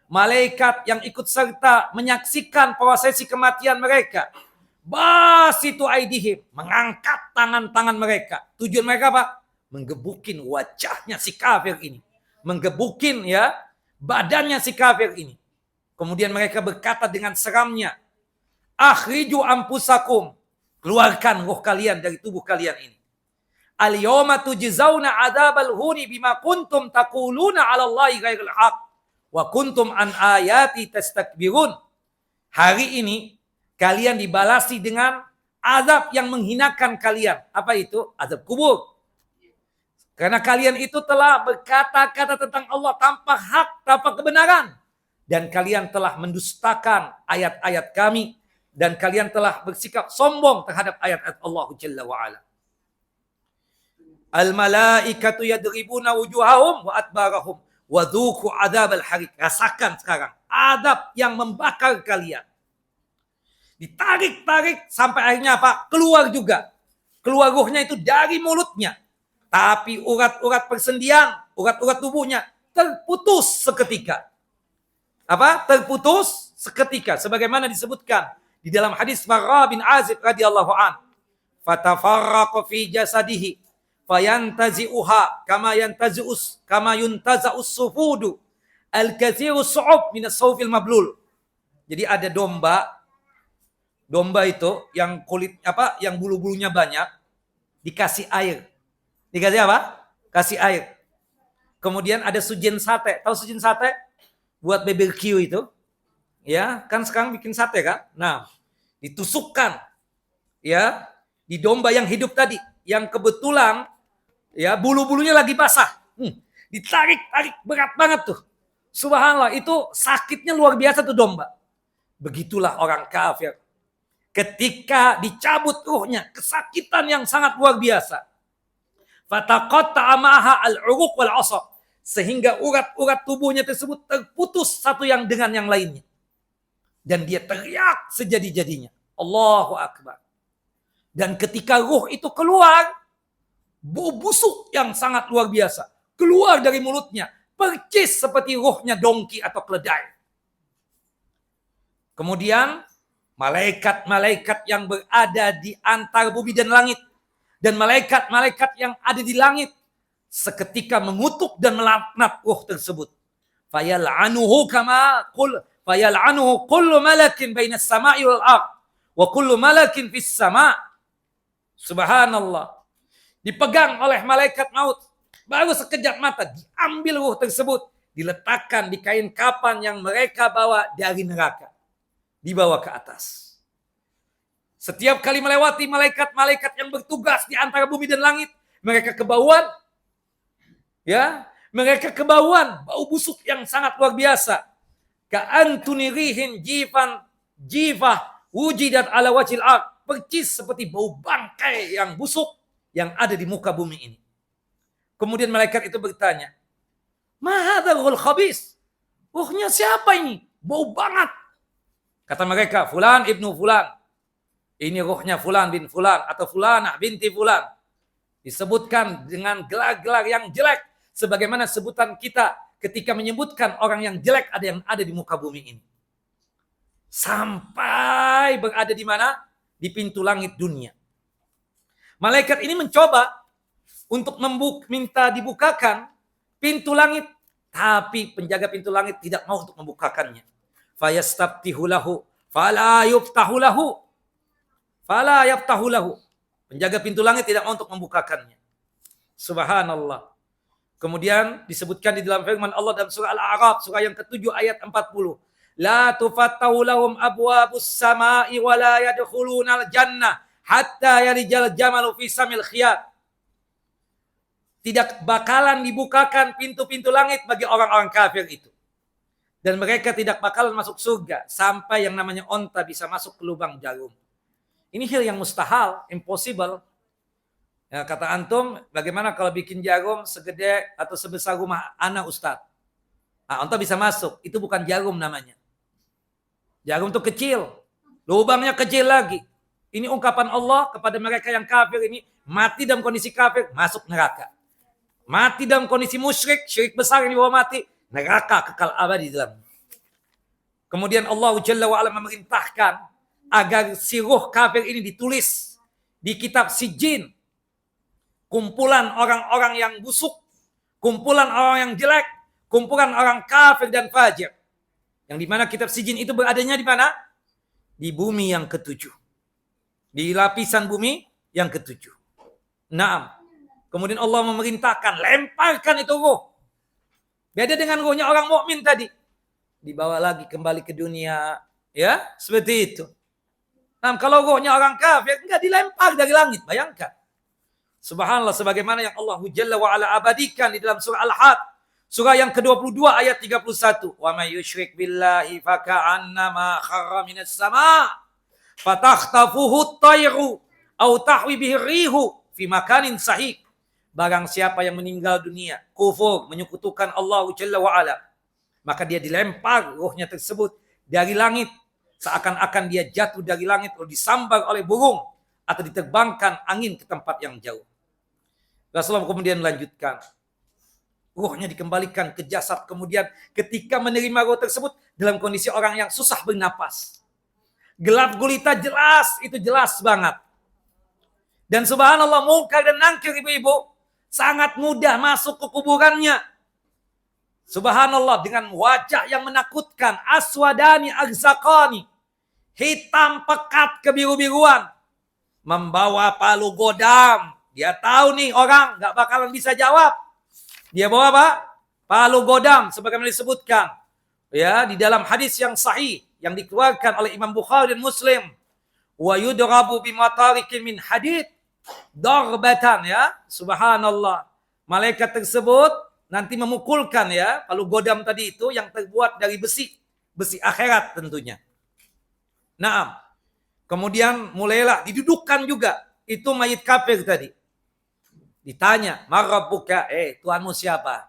malaikat yang ikut serta menyaksikan prosesi kematian mereka, basitu aidihim, mengangkat tangan-tangan mereka. Tujuan mereka apa? Menggebukin wajahnya si kafir ini, menggebukin badannya si kafir ini. Kemudian mereka berkata dengan seramnya, akhriju ampusakum, keluarkan roh kalian dari tubuh kalian ini. Al-yawma tujzauna adzabal huni bima kuntum taquluna 'ala Allahi ghairal haq wa kuntum an ayati tastakbirun. Hari ini kalian dibalasi dengan azab yang menghinakan kalian. Apa itu? Azab kubur. Karena kalian itu telah berkata-kata tentang Allah tanpa hak, tanpa kebenaran. Dan kalian telah mendustakan ayat-ayat kami. Dan kalian telah bersikap sombong terhadap ayat-ayat Allah Jalla wa'ala. Al-malaikatu yadribuna wujuhahum wa adbarahum. Wa dhuku adab al-harik. Rasakan sekarang adab yang membakar kalian. Ditarik-tarik sampai akhirnya apa? Keluar juga. Keluar ruhnya itu dari mulutnya. Tapi urat-urat persendian, urat-urat tubuhnya terputus seketika. Apa? Terputus seketika. Sebagaimana disebutkan di dalam hadis Barra bin Azib radhiyallahu an. Fatafarraqa fi jasadihi fayantazi'uha kama yuntaza'us sufudu al-kathiru su'ub min as-sawfil mablul. Jadi ada domba itu yang kulit yang bulu-bulunya banyak dikasih air. Dikasih apa? Kasih air. Kemudian ada sujen sate. Tahu sujen sate? Buat BBQ itu. Ya, kan sekarang bikin sate kan? Nah, ditusukkan di domba yang hidup tadi, yang kebetulan bulu-bulunya lagi basah. Ditarik-tarik berat banget tuh. Subhanallah, itu sakitnya luar biasa tuh domba. Begitulah orang kafir. Ketika dicabut ruhnya, kesakitan yang sangat luar biasa. Fataqatta'a ma'aha al-'uruq wal 'asab, sehingga urat-urat tubuhnya tersebut terputus satu yang dengan yang lainnya. Dan dia teriak sejadi-jadinya. Allahu Akbar. Dan ketika ruh itu keluar, bau busuk yang sangat luar biasa keluar dari mulutnya, percis seperti ruhnya dongki atau keledai. Kemudian malaikat-malaikat yang berada di antara bumi dan langit dan malaikat-malaikat yang ada di langit seketika mengutuk dan melaknat ruh tersebut. Fayal'anuhu kullu malakin bainas sama'i wal ardh wa kullu malakin fis sama'. Subhanallah. Dipegang oleh malaikat maut. Baru sekejap mata diambil ruh tersebut, diletakkan di kain kapan yang mereka bawa dari neraka. Dibawa ke atas. Setiap kali melewati malaikat-malaikat yang bertugas di antara bumi dan langit, mereka kebauan, mereka kebauan bau busuk yang sangat luar biasa. Ka'antuni rihin jifah wujidat ala wajhil ard, percis seperti bau bangkai yang busuk yang ada di muka bumi ini. Kemudian malaikat itu bertanya, "Ma hadzal khabis?" Ruhnya siapa ini? Bau banget. Kata mereka, "Fulan ibnu fulan." Ini ruhnya Fulan bin Fulan atau Fulanah binti Fulan. Disebutkan dengan gelar-gelar yang jelek. Sebagaimana sebutan kita ketika menyebutkan orang yang jelek ada di muka bumi ini. Sampai berada di mana? Di pintu langit dunia. Malaikat ini mencoba untuk minta dibukakan pintu langit. Tapi penjaga pintu langit tidak mau untuk membukakannya. Fayastabtihu lahu fala yuftahu lahu. Fala yaftahu lahu. Penjaga pintu langit tidak mau untuk membukakannya. Subhanallah. Kemudian disebutkan di dalam firman Allah dalam surah Al-A'raf, surah yang ke-7 ayat 40. la tufattahu lahum abwabus sama'i wa la yadkhulunal jannah hatta yalijal jamalu fi samil khiyat. Tidak bakalan dibukakan pintu-pintu langit bagi orang-orang kafir itu. Dan mereka tidak bakalan masuk surga sampai yang namanya onta bisa masuk ke lubang jarum. Ini hal yang mustahil, impossible. Ya, kata antum, bagaimana kalau bikin jarum segede atau sebesar rumah anak Ustaz? Nah, onta bisa masuk, itu bukan jarum namanya. Jarum itu kecil, lubangnya kecil lagi. Ini ungkapan Allah kepada mereka yang kafir ini, mati dalam kondisi kafir, masuk neraka. Mati dalam kondisi musyrik, syirik besar yang dibawa mati, neraka kekal abadi di dalam. Kemudian Allah Jalla wa'ala memerintahkan agar si ruh kafir ini ditulis di kitab Sijin. Kumpulan orang-orang yang busuk, kumpulan orang yang jelek, kumpulan orang kafir dan fajir. Yang dimana kitab Sijin itu beradanya di mana? Di bumi yang ketujuh. Di lapisan bumi yang ketujuh. Naam. Kemudian Allah memerintahkan, lemparkan itu ruh. Beda dengan ruhnya orang mukmin tadi. Dibawa lagi kembali ke dunia. Ya, seperti itu. Nah, kalau ruhnya orang kafir, enggak dilempar dari langit. Bayangkan. Subhanallah, sebagaimana yang Allah Jalla wa'ala abadikan di dalam surah Al-Had. Surah yang ke-22 ayat 31. Wa may yusyrik billahi faka'annama kharra minas sama' fatakhtafuhu at-tayru aw tahwi bihi rihu fi makanin sahih. Barang siapa yang meninggal dunia, kufur, menyekutukan Allah Jalla wa'ala, maka dia dilempar ruhnya tersebut dari langit. Seakan-akan dia jatuh dari langit lalu disambar oleh burung atau diterbangkan angin ke tempat yang jauh. Rasulullah kemudian melanjutkan. Ruhnya dikembalikan ke jasad. Kemudian ketika menerima ruh tersebut dalam kondisi orang yang susah bernapas. Gelap gulita jelas, itu jelas banget. Dan subhanallah Munkar dan Nakir ibu-ibu sangat mudah masuk ke kuburannya. Subhanallah dengan wajah yang menakutkan. Aswadani agzaqani. Hitam pekat kebiru-biruan. Membawa palu godam. Dia tahu nih orang gak bakalan bisa jawab. Dia bawa apa? Palu godam. Sebagaimana disebutkan. Ya, di dalam hadis yang sahih. Yang dikeluarkan oleh Imam Bukhari dan Muslim. Wa yudrabu bimatarikin min hadid. Darbatan ya. Subhanallah. Malaikat tersebut nanti memukulkan ya. Palu godam tadi itu yang terbuat dari besi. Besi akhirat tentunya. Naam. Kemudian mulailah didudukkan juga. Itu mayit kafir tadi. Ditanya, "Marabbuka?" Tuhanmu siapa?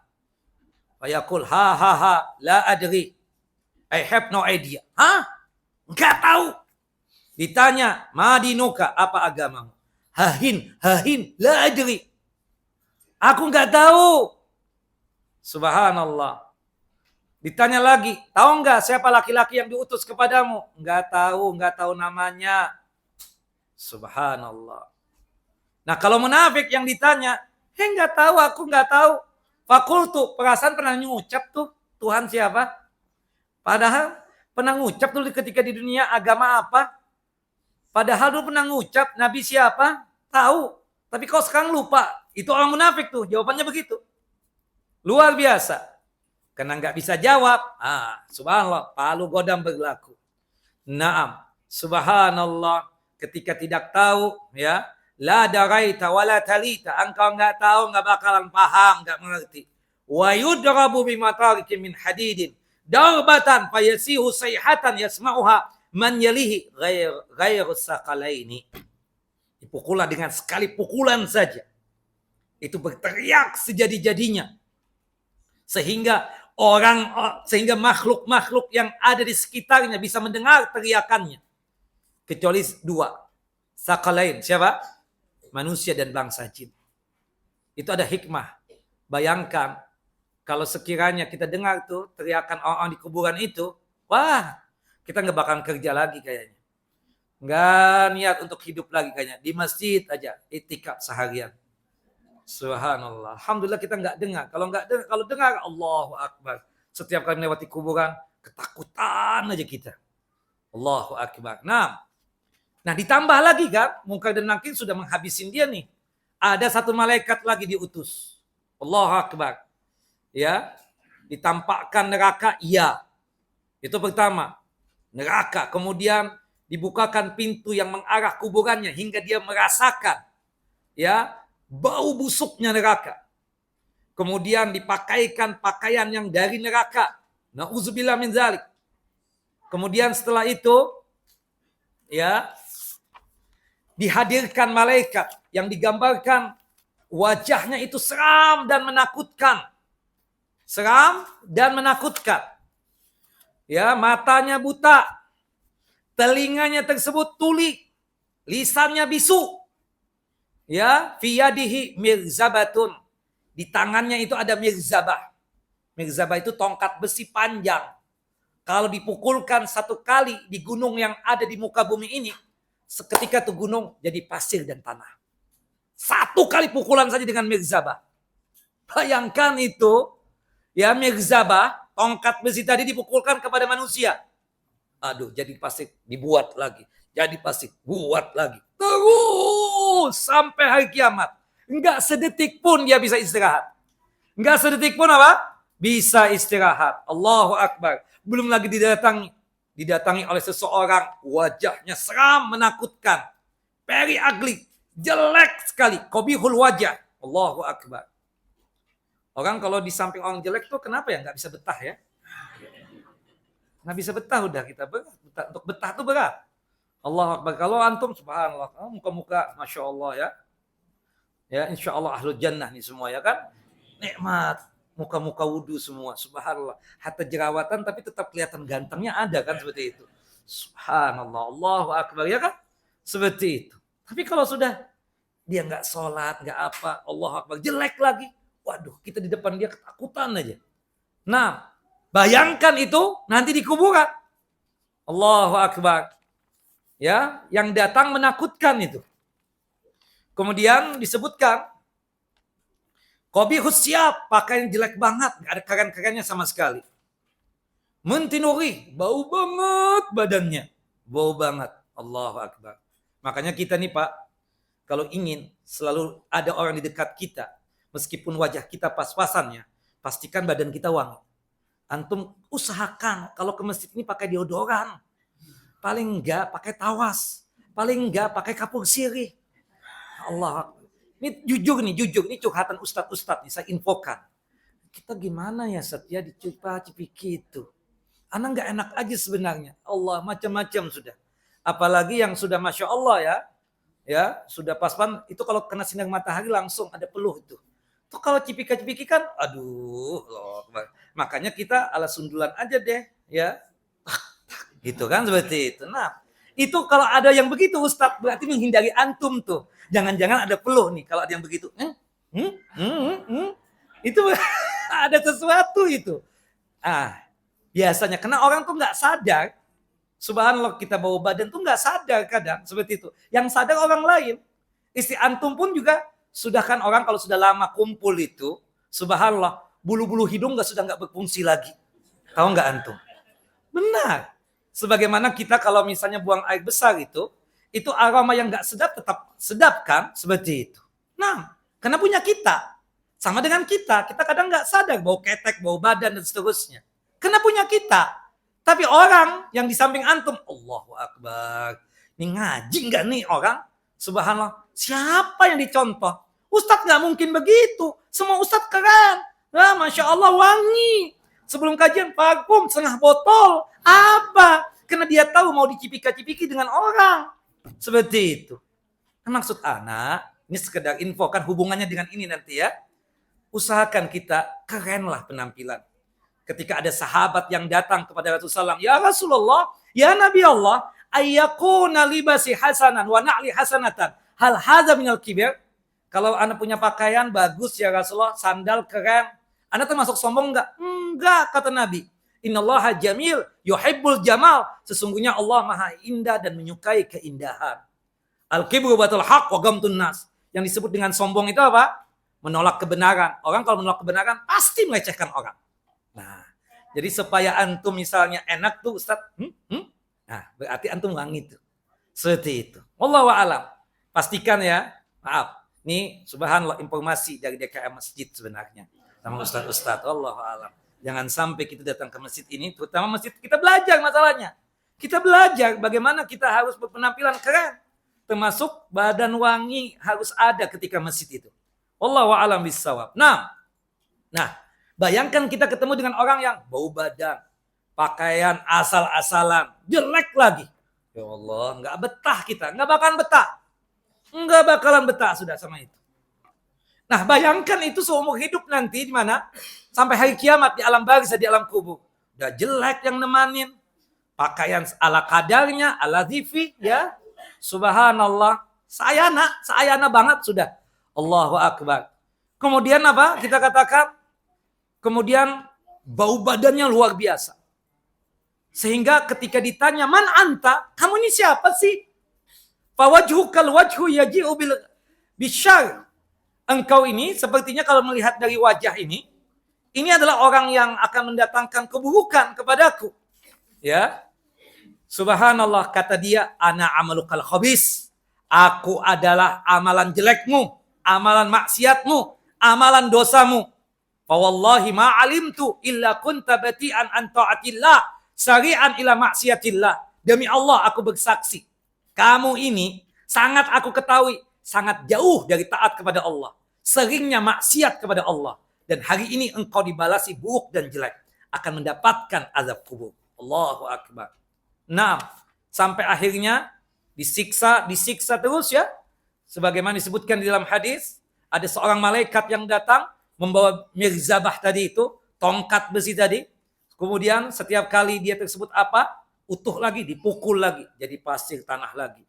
Fayaqul, "Ha, la adri. I have no idea." Hah? Enggak tahu. Ditanya, "Madinuka?" Apa agamamu? Hahin, la adri. Aku enggak tahu. Subhanallah. Ditanya lagi, tahu enggak siapa laki-laki yang diutus kepadamu? Enggak tahu namanya. Subhanallah. Nah kalau munafik yang ditanya, enggak tahu, aku enggak tahu. Fakultu, perasaan pernah ngucap tuh, Tuhan siapa? Padahal pernah ngucap dulu ketika di dunia agama apa? Padahal dulu pernah ngucap Nabi siapa? Tahu. Tapi kau sekarang lupa. Itu orang munafik tuh, jawabannya begitu. Luar biasa. Karena enggak bisa jawab. Subhanallah, palu godam berlaku. Naam, subhanallah, ketika tidak tahu ya. La daraita wala talita. Engkau enggak tahu, enggak bakalan paham, enggak mengerti. Wa yudrabu bimatarikin min hadidin. Darbatan fayasihu sayhatan yasma'uha man yalihi ghair sakalaini. Dipukullah dengan sekali pukulan saja. Itu berteriak sejadi-jadinya. Sehingga makhluk-makhluk yang ada di sekitarnya bisa mendengar teriakannya. Kecuali dua. Sakalain. Siapa? Manusia dan bangsa jin. Itu ada hikmah. Bayangkan kalau sekiranya kita dengar tuh teriakan orang-orang di kuburan itu, wah, kita nggak bakal kerja lagi kayaknya. Nggak niat untuk hidup lagi kayaknya. Di masjid aja, itikaf seharian. Subhanallah. Alhamdulillah kita nggak dengar. Kalau dengar, Allahu Akbar. Setiap kali melewati kuburan, ketakutan aja kita. Allahu Akbar. Nah ditambah lagi kan, Munkar dan Nakir sudah menghabisin dia nih. Ada satu malaikat lagi diutus. Allahu Akbar. Ya, ditampakkan neraka, iya. Itu pertama, neraka. Kemudian dibukakan pintu yang mengarah kuburannya hingga dia merasakan ya bau busuknya neraka. Kemudian dipakaikan pakaian yang dari neraka. Nauzubillah min dzalik. Kemudian setelah itu ya dihadirkan malaikat yang digambarkan wajahnya itu seram dan menakutkan. Seram dan menakutkan. Ya, matanya buta. Telinganya tersebut tuli. Lisannya bisu. Ya, fiyadihi mirzabatun. Di tangannya itu ada mirzabah. Mirzabah itu tongkat besi panjang. Kalau dipukulkan satu kali di gunung yang ada di muka bumi ini, seketika tuh gunung jadi pasir dan tanah. Satu kali pukulan saja dengan mirzabah. Bayangkan itu, ya mirzabah, tongkat besi tadi dipukulkan kepada manusia. Aduh, jadi pasir, dibuat lagi. Jadi pasir, buat lagi. Terus sampai hari kiamat. Enggak sedetik pun dia bisa istirahat. Enggak sedetik pun apa? Bisa istirahat. Allahu Akbar. Belum lagi didatangi oleh seseorang, wajahnya seram, menakutkan. Very ugly. Jelek sekali. Qabihul wajah. Allahu Akbar. Orang kalau di samping orang jelek tuh kenapa ya? Nggak bisa betah ya. Nggak bisa betah udah kita berat. Untuk betah tuh berat. Allahu Akbar. Kalau antum subhanallah. Muka-muka Masya Allah ya. Ya insya Allah ahlul jannah nih semua ya kan. Nikmat. Muka-muka wudu semua. Subhanallah. Hatta jerawatan tapi tetap kelihatan gantengnya ada kan seperti itu. Subhanallah. Allahu Akbar ya kan. Seperti itu. Tapi kalau sudah dia nggak sholat, nggak apa. Allahu Akbar. Jelek lagi. Waduh kita di depan dia ketakutan aja. Nah bayangkan itu nanti di kuburan. Allahu Akbar. Ya, yang datang menakutkan itu. Kemudian disebutkan qabihus siap, pakaian jelek banget, enggak ada keren-kerennya sama sekali. Muntinuri, bau banget badannya. Bau banget. Allahu Akbar. Makanya kita nih Pak, kalau ingin selalu ada orang di dekat kita, meskipun wajah kita pas-pasannya, pastikan badan kita wangi. Antum usahakan kalau ke masjid ini pakai deodoran. Paling enggak pakai tawas. Paling enggak pakai kapur sirih. Allah. Ini jujur, ini curhatan ustadz-ustadz nih saya infokan. Kita gimana ya Setia dicipa-cipiki itu. Anak enggak enak aja sebenarnya. Allah macam-macam sudah. Apalagi yang sudah Masya Allah ya. Ya, sudah pas-pan itu kalau kena sinar matahari langsung ada peluh itu. Tuh kalau cipika-cipiki kan aduh loh. Makanya kita ala sundulan aja deh ya. Gitu kan seperti itu. Nah, itu kalau ada yang begitu Ustadz berarti menghindari antum tuh. Jangan-jangan ada peluh nih kalau ada yang begitu. Itu ada sesuatu itu. Biasanya karena orang tuh nggak sadar. Subhanallah kita bawa badan tuh nggak sadar kadang seperti itu. Yang sadar orang lain. Istri antum pun juga sudah kan orang kalau sudah lama kumpul itu. Subhanallah bulu-bulu hidung sudah nggak berfungsi lagi. Tahu nggak antum? Benar. Sebagaimana kita kalau misalnya buang air besar itu aroma yang nggak sedap tetap sedap kan, seperti itu. Nah, karena punya kita, sama dengan kita kadang nggak sadar bau ketek, bau badan dan seterusnya. Karena punya kita. Tapi orang yang di samping antum, Allahu Akbar, ini ngaji nggak nih orang? Subhanallah, siapa yang dicontoh? Ustadz nggak mungkin begitu. Semua ustadz keren, nah, Masya Allah wangi. Sebelum kajian parfum setengah botol. Apa? Karena dia tahu mau dicipika-cipiki dengan orang. Seperti itu. Maksud anak, ini sekedar info kan hubungannya dengan ini nanti ya. Usahakan kita kerenlah penampilan. Ketika ada sahabat yang datang kepada Rasulullah SAW. Ya Rasulullah, ya Nabi Allah, ayyakuna libasi hasanan wa na'li hasanatan. Hal hadza minal kibir. Kalau anak punya pakaian bagus ya Rasulullah, sandal keren. Anda termasuk sombong enggak? Enggak, kata Nabi. Innallaha jamil, yuhibbul jamal. Sesungguhnya Allah maha indah dan menyukai keindahan. Al-kibru batul haq wa gamtun nas. Yang disebut dengan sombong itu apa? Menolak kebenaran. Orang kalau menolak kebenaran pasti melecehkan orang. Nah, jadi supaya antum misalnya enak tuh Ustaz. Nah, berarti antum wangi tuh. Seperti itu. Wallahu a'lam. Pastikan ya. Maaf. Nih subhanallah informasi dari DKM Masjid sebenarnya. Sama Ustaz-Ustaz. Wallahu a'lam. Jangan sampai kita datang ke masjid ini, terutama masjid kita belajar masalahnya. Kita belajar bagaimana kita harus berpenampilan keren. Termasuk badan wangi harus ada ketika masjid itu. Wallahu a'lam bishawab. Nah, bayangkan kita ketemu dengan orang yang bau badan, pakaian asal-asalan, jelek lagi. Ya Allah, nggak betah kita, nggak bakalan betah sudah sama itu. Nah, bayangkan itu seumur hidup nanti di mana? Sampai hari kiamat di alam barzah, di alam kubur. Udah jelek yang nemanin. Pakaian ala kadarnya, ala zifi, ya. Subhanallah. Sayana banget sudah. Allahu Akbar. Kemudian apa? Kita katakan. Kemudian bau badannya luar biasa. Sehingga ketika ditanya, man anta? Kamu ini siapa sih? Fawajhukal wajhu yaji'u bil bisyar. Engkau ini sepertinya kalau melihat dari wajah ini adalah orang yang akan mendatangkan keburukan kepadaku. Ya. Subhanallah, kata dia, ana amalukal khabis. Aku adalah amalan jelekmu, amalan maksiatmu, amalan dosamu. Fa wallahi ma alimtu illa kunta bati'an an ta'atillah, sari'an ila maksiatillah. Demi Allah aku bersaksi, kamu ini sangat aku ketahui sangat jauh dari taat kepada Allah, seringnya maksiat kepada Allah, dan hari ini engkau dibalasi buruk dan jelek, akan mendapatkan azab kubur. Allahu Akbar. Nah, sampai akhirnya disiksa terus ya. Sebagaimana disebutkan di dalam hadis, ada seorang malaikat yang datang membawa mirzabah tadi itu, tongkat besi tadi. Kemudian setiap kali dia tersebut apa? Utuh lagi, dipukul lagi, jadi pasir tanah lagi.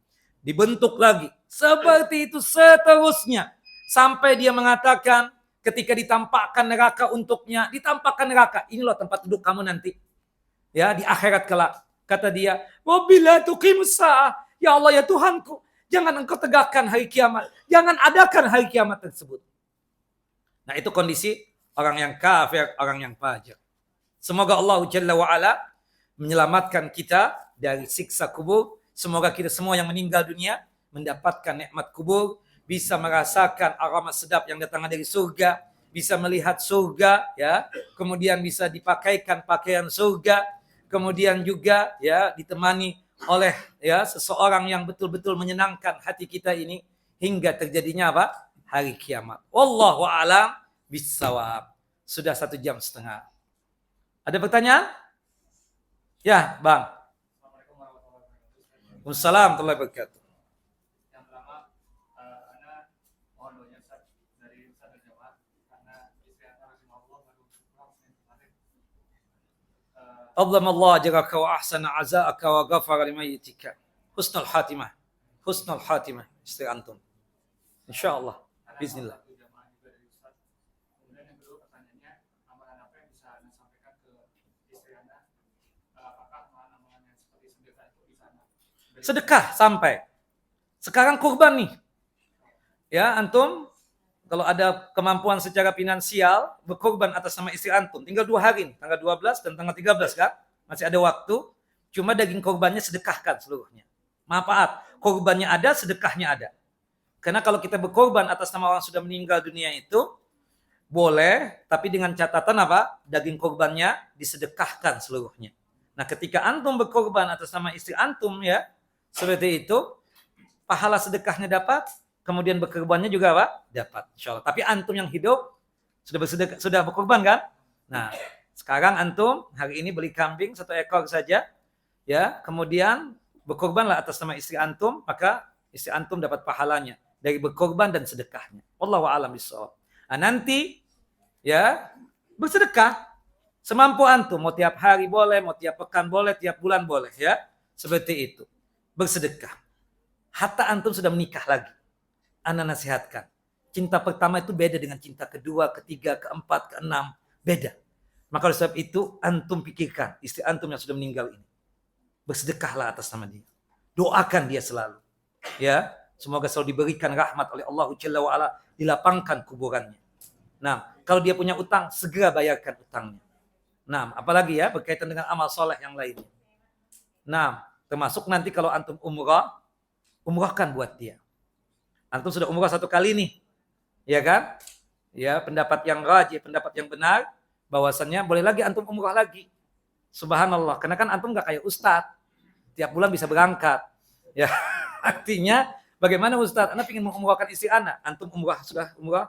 Dibentuk lagi. Seperti itu seterusnya. Sampai dia mengatakan ketika ditampakkan neraka untuknya, ditampakkan neraka. Ini loh tempat duduk kamu nanti. Ya, di akhirat kelak. Kata dia, "Wabila tuqimus sa'ah." Ya Allah, ya Tuhanku, jangan engkau tegakkan hari kiamat. Jangan adakan hari kiamat tersebut. Nah, itu kondisi orang yang kafir, orang yang fajir. Semoga Allah Jalla wa'ala menyelamatkan kita dari siksa kubur. Semoga kita semua yang meninggal dunia mendapatkan nikmat kubur, bisa merasakan aroma sedap yang datang dari surga, bisa melihat surga, ya, kemudian bisa dipakaikan pakaian surga, kemudian juga ya ditemani oleh ya seseorang yang betul-betul menyenangkan hati kita ini hingga terjadinya apa? Hari kiamat. Wallahu a'lam bissawab. Sudah 1 jam setengah. Ada pertanyaan? Ya, Bang. Waalaikumsalam warahmatullahi wabarakatuh. Yang pertama, Anda mohon doanya dari Ustaz dan Jamaah karena istri Anda rahimahullah baru pulang Senin kemarin. Azam Allah jaraka wa ahsana aza'aka wa ghafara limayyitika. Husnul khatimah. Husnul khatimah istri antum. Insyaallah. Bismillah. Jamaah juga dari Ustaz. Kemudian yang kedua pertanyaannya, amalan apa yang bisa Anda sampaikan ke istri Anda? Apakah amalan-amalan yang seperti sedekah itu di sana? Sedekah sampai. Sekarang kurban nih. Ya, antum kalau ada kemampuan secara finansial berkorban atas nama istri antum, tinggal 2 hari nih, tanggal 12 dan tanggal 13 kan? Masih ada waktu. Cuma daging korbannya sedekahkan seluruhnya. Maaf, korbannya ada, sedekahnya ada. Karena kalau kita berkorban atas nama orang sudah meninggal dunia itu boleh, tapi dengan catatan apa? Daging korbannya disedekahkan seluruhnya. Nah, ketika antum berkorban atas nama istri antum ya, seperti itu, pahala sedekahnya dapat, kemudian berkorbannya juga apa? Dapat, insyaallah. Tapi antum yang hidup sudah berkorban kan? Nah, sekarang antum hari ini beli kambing 1 ekor saja, ya, kemudian berkorbanlah atas nama istri antum, maka istri antum dapat pahalanya dari berkorban dan sedekahnya. Wallahu a'lam bishawab. Nah, nanti ya bersedekah semampu antum, mau tiap hari boleh, mau tiap pekan boleh, tiap bulan boleh ya. Seperti itu. Bersedekah. Hatta antum sudah menikah lagi. Ana nasihatkan. Cinta pertama itu beda dengan cinta kedua, ketiga, keempat, keenam. Beda. Maka oleh sebab itu antum pikirkan istri antum yang sudah meninggal ini. Bersedekahlah atas nama dia. Doakan dia selalu. Ya, semoga selalu diberikan rahmat oleh Allah Jalla wa ala, dilapangkan kuburannya. Nah, kalau dia punya utang, segera bayarkan utangnya. Nah, apalagi ya berkaitan dengan amal soleh yang lainnya. Nah, termasuk nanti kalau antum umrah, umrahkan buat dia. Antum sudah umrah 1 kali nih, ya kan? Ya, pendapat yang rajih, pendapat yang benar, bahwasannya boleh lagi antum umrah lagi. Subhanallah, karena kan antum nggak kayak ustadz, tiap bulan bisa berangkat. Ya, artinya bagaimana ustadz? Anda ingin mengumrahkan istri Anda, antum umrah sudah umrah,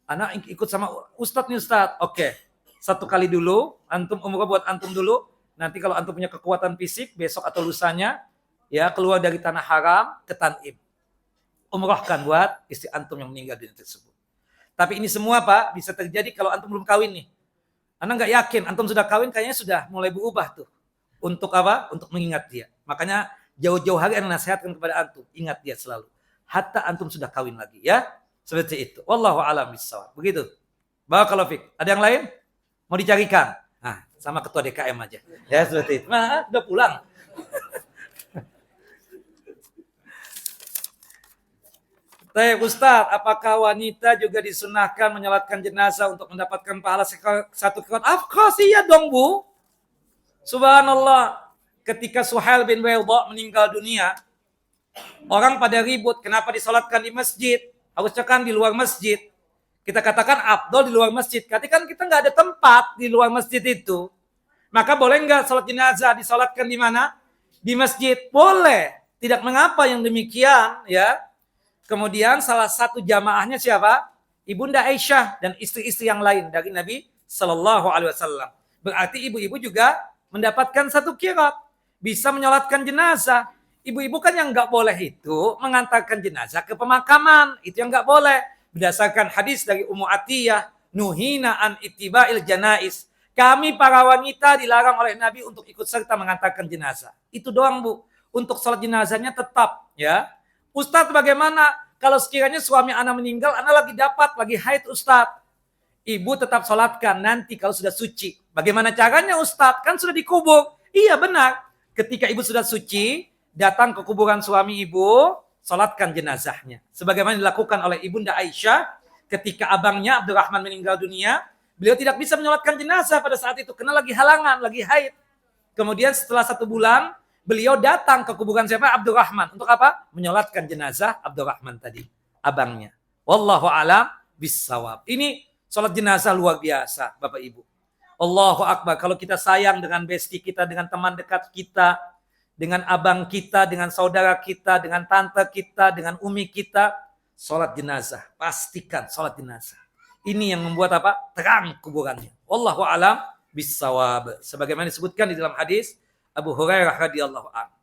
Anda ikut sama ustadz nih ustadz. Oke, 1 kali dulu, antum umrah buat antum dulu. Nanti kalau antum punya kekuatan fisik, besok atau lusanya, ya keluar dari tanah haram ke Tan'im. Umrahkan buat istri antum yang meninggal dunia tersebut. Tapi ini semua Pak bisa terjadi kalau antum belum kawin nih. Anda nggak yakin, antum sudah kawin kayaknya sudah mulai berubah tuh. Untuk apa? Untuk mengingat dia. Makanya jauh-jauh hari Anda nasihatkan kepada antum, ingat dia selalu. Hatta antum sudah kawin lagi ya. Seperti itu. Wallahu a'lam bishawab. Begitu. Barakallahu fiik. Ada yang lain? Mau dicarikan? Nah, sama ketua DKM aja. Ya seperti itu. Nah, udah pulang. Baik Ustaz, apakah wanita juga disunahkan menyolatkan jenazah untuk mendapatkan pahala 1 qiraat? Iya dong Bu. Subhanallah. Ketika Suhail bin Waidha meninggal dunia, orang pada ribut, kenapa disolatkan di masjid? Harusnya kan di luar masjid. Kita katakan afdol di luar masjid. Tapi kan kita nggak ada tempat di luar masjid itu. Maka boleh nggak sholat jenazah disolatkan di mana? Di masjid. Boleh. Tidak mengapa yang demikian ya. Kemudian salah satu jamaahnya siapa? Ibunda Aisyah dan istri-istri yang lain dari Nabi Sallallahu Alaihi Wasallam. Berarti ibu-ibu juga mendapatkan 1 qiraat, bisa menyolatkan jenazah. Ibu-ibu kan yang nggak boleh itu mengantarkan jenazah ke pemakaman, itu yang nggak boleh. Berdasarkan hadis dari Ummu Atiyah, nuhina an ittiba'il janais. Kami para wanita dilarang oleh Nabi untuk ikut serta mengantarkan jenazah. Itu doang Bu. Untuk sholat jenazahnya tetap ya. Ustadz bagaimana kalau sekiranya suami anak meninggal, anak lagi haid Ustadz. Ibu tetap sholatkan nanti kalau sudah suci. Bagaimana caranya Ustadz? Kan sudah dikubur. Iya benar. Ketika ibu sudah suci, datang ke kuburan suami ibu, sholatkan jenazahnya. Sebagaimana dilakukan oleh Ibunda Aisyah ketika abangnya Abdurrahman meninggal dunia. Beliau tidak bisa menyolatkan jenazah pada saat itu karena lagi halangan, lagi haid. Kemudian setelah 1 bulan, beliau datang ke kuburan siapa? Abdurrahman. Untuk apa? Menyolatkan jenazah Abdurrahman tadi. Abangnya. Wallahu a'lam bissawab. Ini sholat jenazah luar biasa Bapak Ibu. Allahu Akbar. Kalau kita sayang dengan besti kita, dengan teman dekat kita, dengan abang kita, dengan saudara kita, dengan tante kita, dengan umi kita, sholat jenazah. Pastikan sholat jenazah. Ini yang membuat apa? Terang kuburannya. Wallahu a'lam bissawab. Sebagaimana disebutkan di dalam hadis Abu Hurairah radhiyallahu anhu.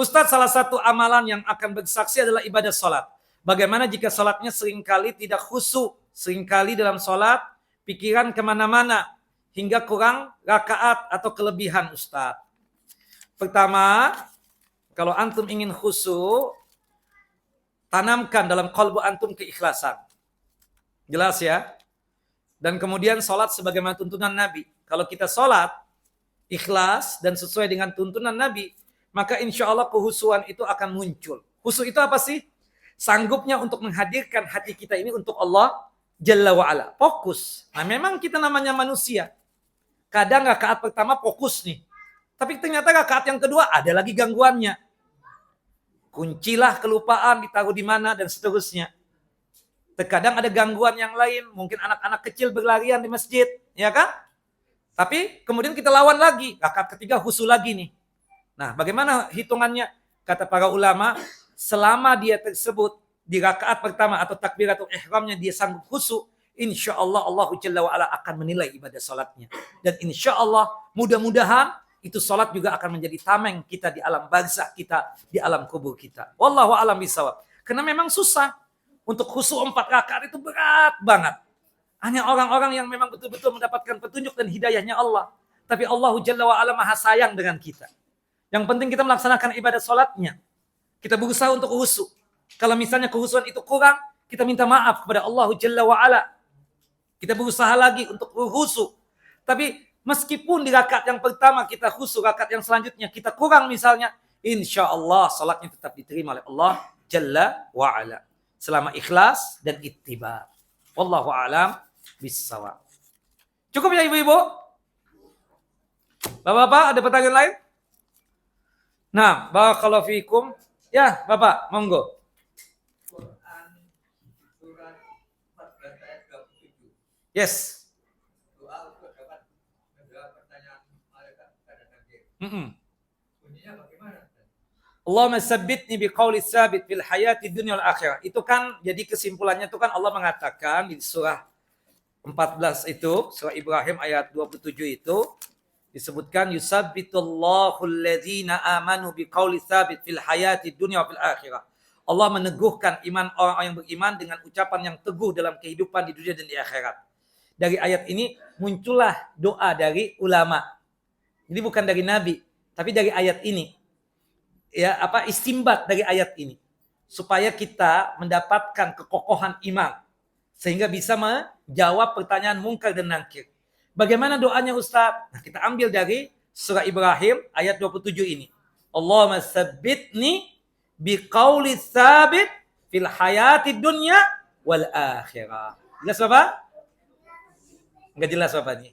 Ustaz, salah satu amalan yang akan bersaksi adalah ibadah salat. Bagaimana jika salatnya seringkali tidak khusyuk, seringkali dalam salat pikiran kemana-mana hingga kurang rakaat atau kelebihan Ustaz? Pertama, kalau antum ingin khusyuk, tanamkan dalam qalbu antum keikhlasan. Jelas ya? Dan kemudian salat sebagaimana tuntunan Nabi. Kalau kita salat ikhlas dan sesuai dengan tuntunan Nabi, maka insya Allah kehusuan itu akan muncul. Khusyuk itu apa sih? Sanggupnya untuk menghadirkan hati kita ini untuk Allah Jalla wa'ala. Fokus. Nah memang kita namanya manusia. Kadang rakaat pertama fokus nih. Tapi ternyata rakaat yang kedua ada lagi gangguannya. Kuncilah kelupaan ditaruh di mana dan seterusnya. Terkadang ada gangguan yang lain. Mungkin anak-anak kecil berlarian di masjid. Ya kan? Tapi kemudian kita lawan lagi. Rakaat ketiga khusyuk lagi nih. Nah bagaimana hitungannya? Kata para ulama, selama dia tersebut di rakaat pertama atau takbiratul ihramnya dia sanggup khusyuk, insya Allah Allah Jalla wa'ala akan menilai ibadah salatnya. Dan insya Allah mudah-mudahan itu salat juga akan menjadi tameng kita di alam barzakh kita, di alam kubur kita. Wallahu a'lam bishawab. Karena memang susah. Untuk khusyuk 4 rakaat itu berat banget. Hanya orang-orang yang memang betul-betul mendapatkan petunjuk dan hidayahnya Allah. Tapi Allah Jalla wa'ala maha sayang dengan kita. Yang penting kita melaksanakan ibadah salatnya. Kita berusaha untuk khusyuk. Kalau misalnya khusyuan itu kurang, kita minta maaf kepada Allah Jalla wa'ala. Kita berusaha lagi untuk khusyuk. Tapi meskipun di rakaat yang pertama kita khusyuk, rakaat yang selanjutnya kita kurang misalnya, insya Allah salatnya tetap diterima oleh Allah Jalla wa'ala. Selama ikhlas dan ittiba. Wallahu a'lam bissawab. Cukup ya ibu-ibu? Bapak-bapak ada pertanyaan lain? Nah, barakallahu fikum. Ya, Bapak, monggo. Yes. Bunyinya bagaimana? Allahumma sabbitni biqauli tsabit fil hayati dunya wal akhirah. Itu kan jadi kesimpulannya itu kan Allah mengatakan di surah 14 itu, surah Ibrahim ayat 27 itu disebutkan yusabbitullahu alladzina amanu biqauli tsabit fil hayati dunya wal akhirah. Allah meneguhkan iman orang yang beriman dengan ucapan yang teguh dalam kehidupan di dunia dan di akhirat. Dari ayat ini muncullah doa dari ulama. Jadi bukan dari Nabi, tapi dari ayat ini. Ya, istimbat dari ayat ini supaya kita mendapatkan kekokohan iman sehingga bisa menjawab pertanyaan mungkar dan nakir. Bagaimana doanya Ustaz? Nah, kita ambil dari surah Ibrahim ayat 27 ini. Allahumma sabbitni biqauli tsabit fil hayati dunya wal akhirah. Jelas apa? Enggak jelas apa ini?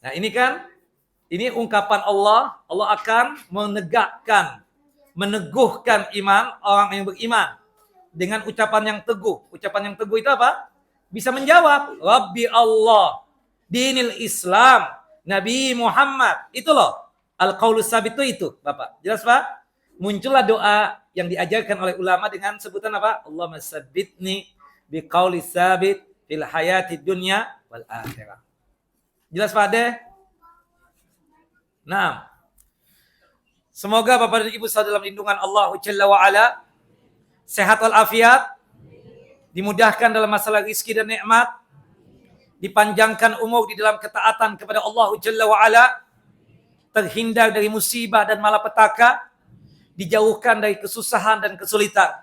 Nah, ini ungkapan Allah akan meneguhkan iman orang yang beriman dengan ucapan yang teguh. Ucapan yang teguh itu apa? Bisa menjawab, Rabbi Allah, dinil Islam, Nabi Muhammad. Itu loh, al-qaulus sabit itu, Bapak. Jelas, Pak? Muncullah doa yang diajarkan oleh ulama dengan sebutan apa? Allahumma sabbitni biqaulis sabit fil hayati dunya wal akhirah. Jelas, Pak Ade? Nah, semoga Bapak dan Ibu selalu dalam lindungan Allah Jalla wa Ala, sehat walafiat, dimudahkan dalam masalah rizki dan nikmat, dipanjangkan umur di dalam ketaatan kepada Allah Jalla wa Ala, terhindar dari musibah dan malapetaka, dijauhkan dari kesusahan dan kesulitan,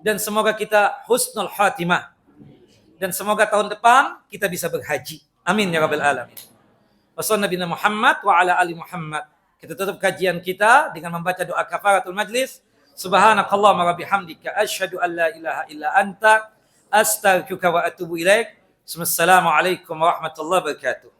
dan semoga kita husnul khatimah, dan semoga tahun depan kita bisa berhaji. Amin ya rabbal alamin. Wassalamualaikum Muhammad wa ala ali Muhammad. Kita tutup kajian kita dengan membaca doa kafaratul majlis. Subhanakallahumma wa bihamdika asyhadu an la ilaha illa anta astaghfiruka wa atubu ilaik. Wassalamualaikum warahmatullahi wabarakatuh.